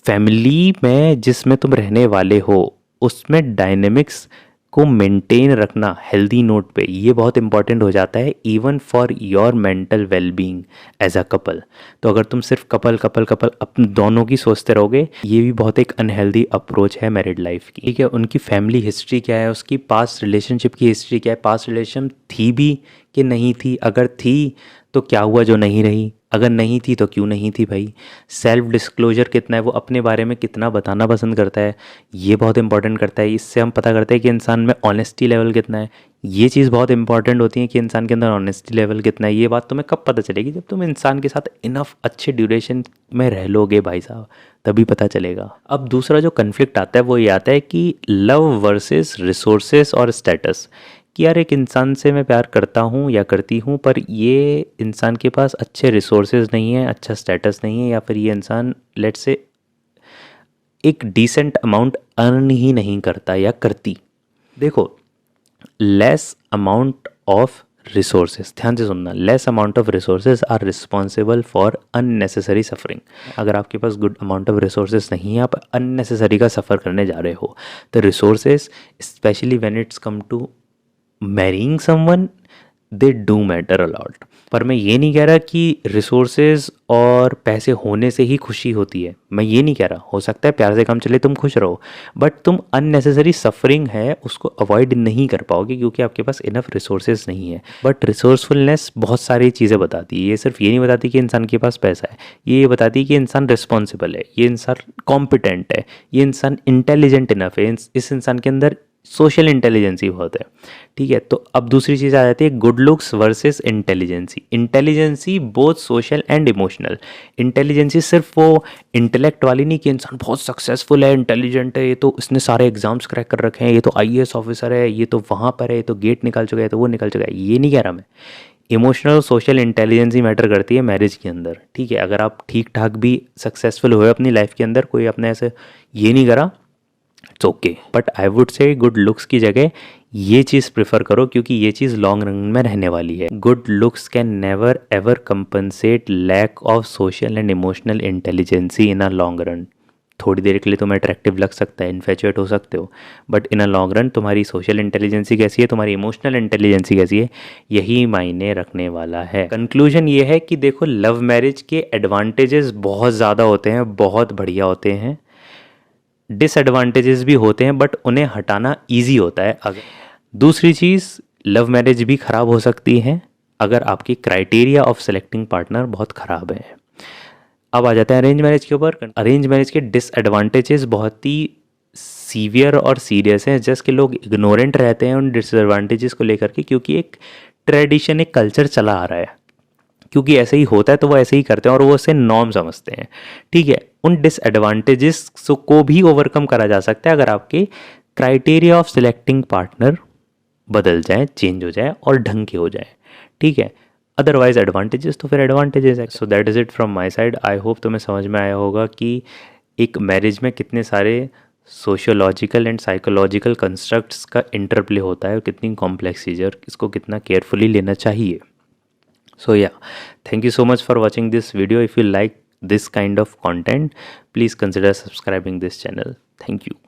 फैमिली में जिसमें तुम रहने वाले हो उसमें डायनेमिक्स को मेंटेन रखना हेल्दी नोट पे, ये बहुत इंपॉर्टेंट हो जाता है even for your mental wellbeing as a couple. तो अगर तुम सिर्फ कपल कपल कपल अपने दोनों की सोचते रहोगे, ये भी बहुत एक अनहेल्दी अप्रोच है मैरिड लाइफ की। ठीक है, उनकी फैमिली हिस्ट्री क्या है, उसकी पास्ट रिलेशनशिप की हिस्ट्री क्या है, पास्ट रिलेशन थी भी कि नहीं थी, अगर थी तो क्या हुआ जो नहीं रही, अगर नहीं थी तो क्यों नहीं थी भाई। सेल्फ डिस्क्लोजर कितना है, वो अपने बारे में कितना बताना पसंद करता है, ये बहुत इंपॉर्टेंट करता है। इससे हम पता करते हैं कि इंसान में ऑनेस्टी लेवल कितना है। ये चीज़ बहुत इंपॉर्टेंट होती है कि इंसान के अंदर ऑनेस्टी लेवल कितना है। ये बात तुम्हें कब पता चलेगी, जब तुम इंसान के साथ इनफ अच्छे ड्यूरेशन में रह लोगे भाई साहब, तभी पता चलेगा। अब दूसरा जो कन्फ्लिक्ट आता है वो ये आता है कि लव वर्सेस रिसोर्सेस और स्टेटस, कि यार एक इंसान से मैं प्यार करता हूँ या करती हूँ, पर ये इंसान के पास अच्छे रिसोर्सेज नहीं है, अच्छा स्टेटस नहीं है, या फिर ये इंसान लेट्स से एक डिसेंट अमाउंट अर्न ही नहीं करता या करती। देखो, लेस अमाउंट ऑफ रिसोर्सेज, ध्यान से सुनना, less amount of resources are responsible for unnecessary suffering. अगर आपके पास गुड अमाउंट ऑफ रिसोर्सेज नहीं है, आप अननेसेसरी का सफ़र करने जा रहे हो, तो resources specially when it's come to marrying someone, they do matter a lot. पर मैं ये नहीं कह रहा कि रिसोर्सेज और पैसे होने से ही खुशी होती है, मैं ये नहीं कह रहा। हो सकता है प्यार से काम चले, तुम खुश रहो, बट तुम अननेसेसरी सफरिंग है उसको अवॉइड नहीं कर पाओगे क्योंकि आपके पास इनफ रिसोर्सेज नहीं है। बट रिसोर्सफुलनेस बहुत सारी चीज़ें बताती है, ये सिर्फ ये नहीं बताती कि इंसान के पास पैसा है, ये बताती है कि इंसान रिस्पॉन्सिबल है, ये इंसान कॉम्पिटेंट है, ये इंसान इंटेलिजेंट इनफ है, इस इंसान के अंदर सोशल इंटेलिजेंसी बहुत है। ठीक है, तो अब दूसरी चीज़ आ जाती है good looks versus intelligence. Intelligence both social and emotional. Intelligence सिर्फ वो इंटेलेक्ट वाली नहीं कि इंसान बहुत सक्सेसफुल है, इंटेलिजेंट है, ये तो इसने सारे एग्जाम्स क्रैक कर रखे हैं, ये तो आईएएस ऑफिसर है, ये तो वहाँ पर है, ये तो गेट निकाल चुका है, तो वो निकाल चुका है, ये नहीं कह रहा मैं। इमोशनल और सोशल इंटेलिजेंसी मैटर करती है मैरिज के अंदर। ठीक है, अगर आप ठीक ठाक भी सक्सेसफुल हुए अपनी लाइफ के अंदर, कोई अपने ऐसे ये नहीं करा, it's okay, but I would say good looks की जगह ये चीज़ प्रेफर करो, क्योंकि ये चीज़ लॉन्ग रन में रहने वाली है। Good looks can never ever compensate lack of social and emotional intelligence in a long run. थोड़ी देर के लिए तुम्हें अट्रैक्टिव लग सकता है, इन्फेचुएट हो सकते हो, but in a long run तुम्हारी सोशल इंटेलिजेंसी कैसी है, तुम्हारी इमोशनल इंटेलिजेंसी कैसी है, यही मायने रखने वाला है। कंक्लूजन ये है कि देखो, लव मैरिज के एडवांटेजेस बहुत ज़्यादा होते हैं, बहुत बढ़िया होते हैं, डिसएडवांटेजेस भी होते हैं, बट उन्हें हटाना ईजी होता है। अगर दूसरी चीज़, लव मैरिज भी ख़राब हो सकती है अगर आपकी क्राइटेरिया ऑफ सेलेक्टिंग पार्टनर बहुत ख़राब है। अब आ जाता है अरेंज मैरिज के ऊपर। अरेंज मैरिज के डिसएडवांटेजेस बहुत ही सीवियर और सीरियस हैं, जस्ट कि लोग इग्नोरेंट रहते हैं उन डिसएडवांटेजेस को लेकर के, क्योंकि एक ट्रेडिशन, एक कल्चर चला आ रहा है, क्योंकि ऐसे ही होता है तो वो ऐसे ही करते हैं और वो उसे नॉर्म समझते हैं। ठीक है, उन डिसएडवांटेजेस को भी ओवरकम करा जा सकता है अगर आपके क्राइटेरिया ऑफ सिलेक्टिंग पार्टनर बदल जाए, चेंज हो जाए और ढंग के हो जाए। ठीक है, अदरवाइज एडवांटेजेस तो फिर एडवांटेजेस है। So that is it from my side. I hope तुम्हें समझ में आया होगा कि एक मैरिज में कितने सारे सोशियोलॉजिकल एंड साइकोलॉजिकल कंस्ट्रक्ट्स का इंटरप्ले होता है और कितनी कॉम्प्लेक्स चीज़ है और इसको कितना केयरफुली लेना चाहिए। So yeah, thank you so much for watching this video. If you like this kind of content, please consider subscribing this channel. Thank you.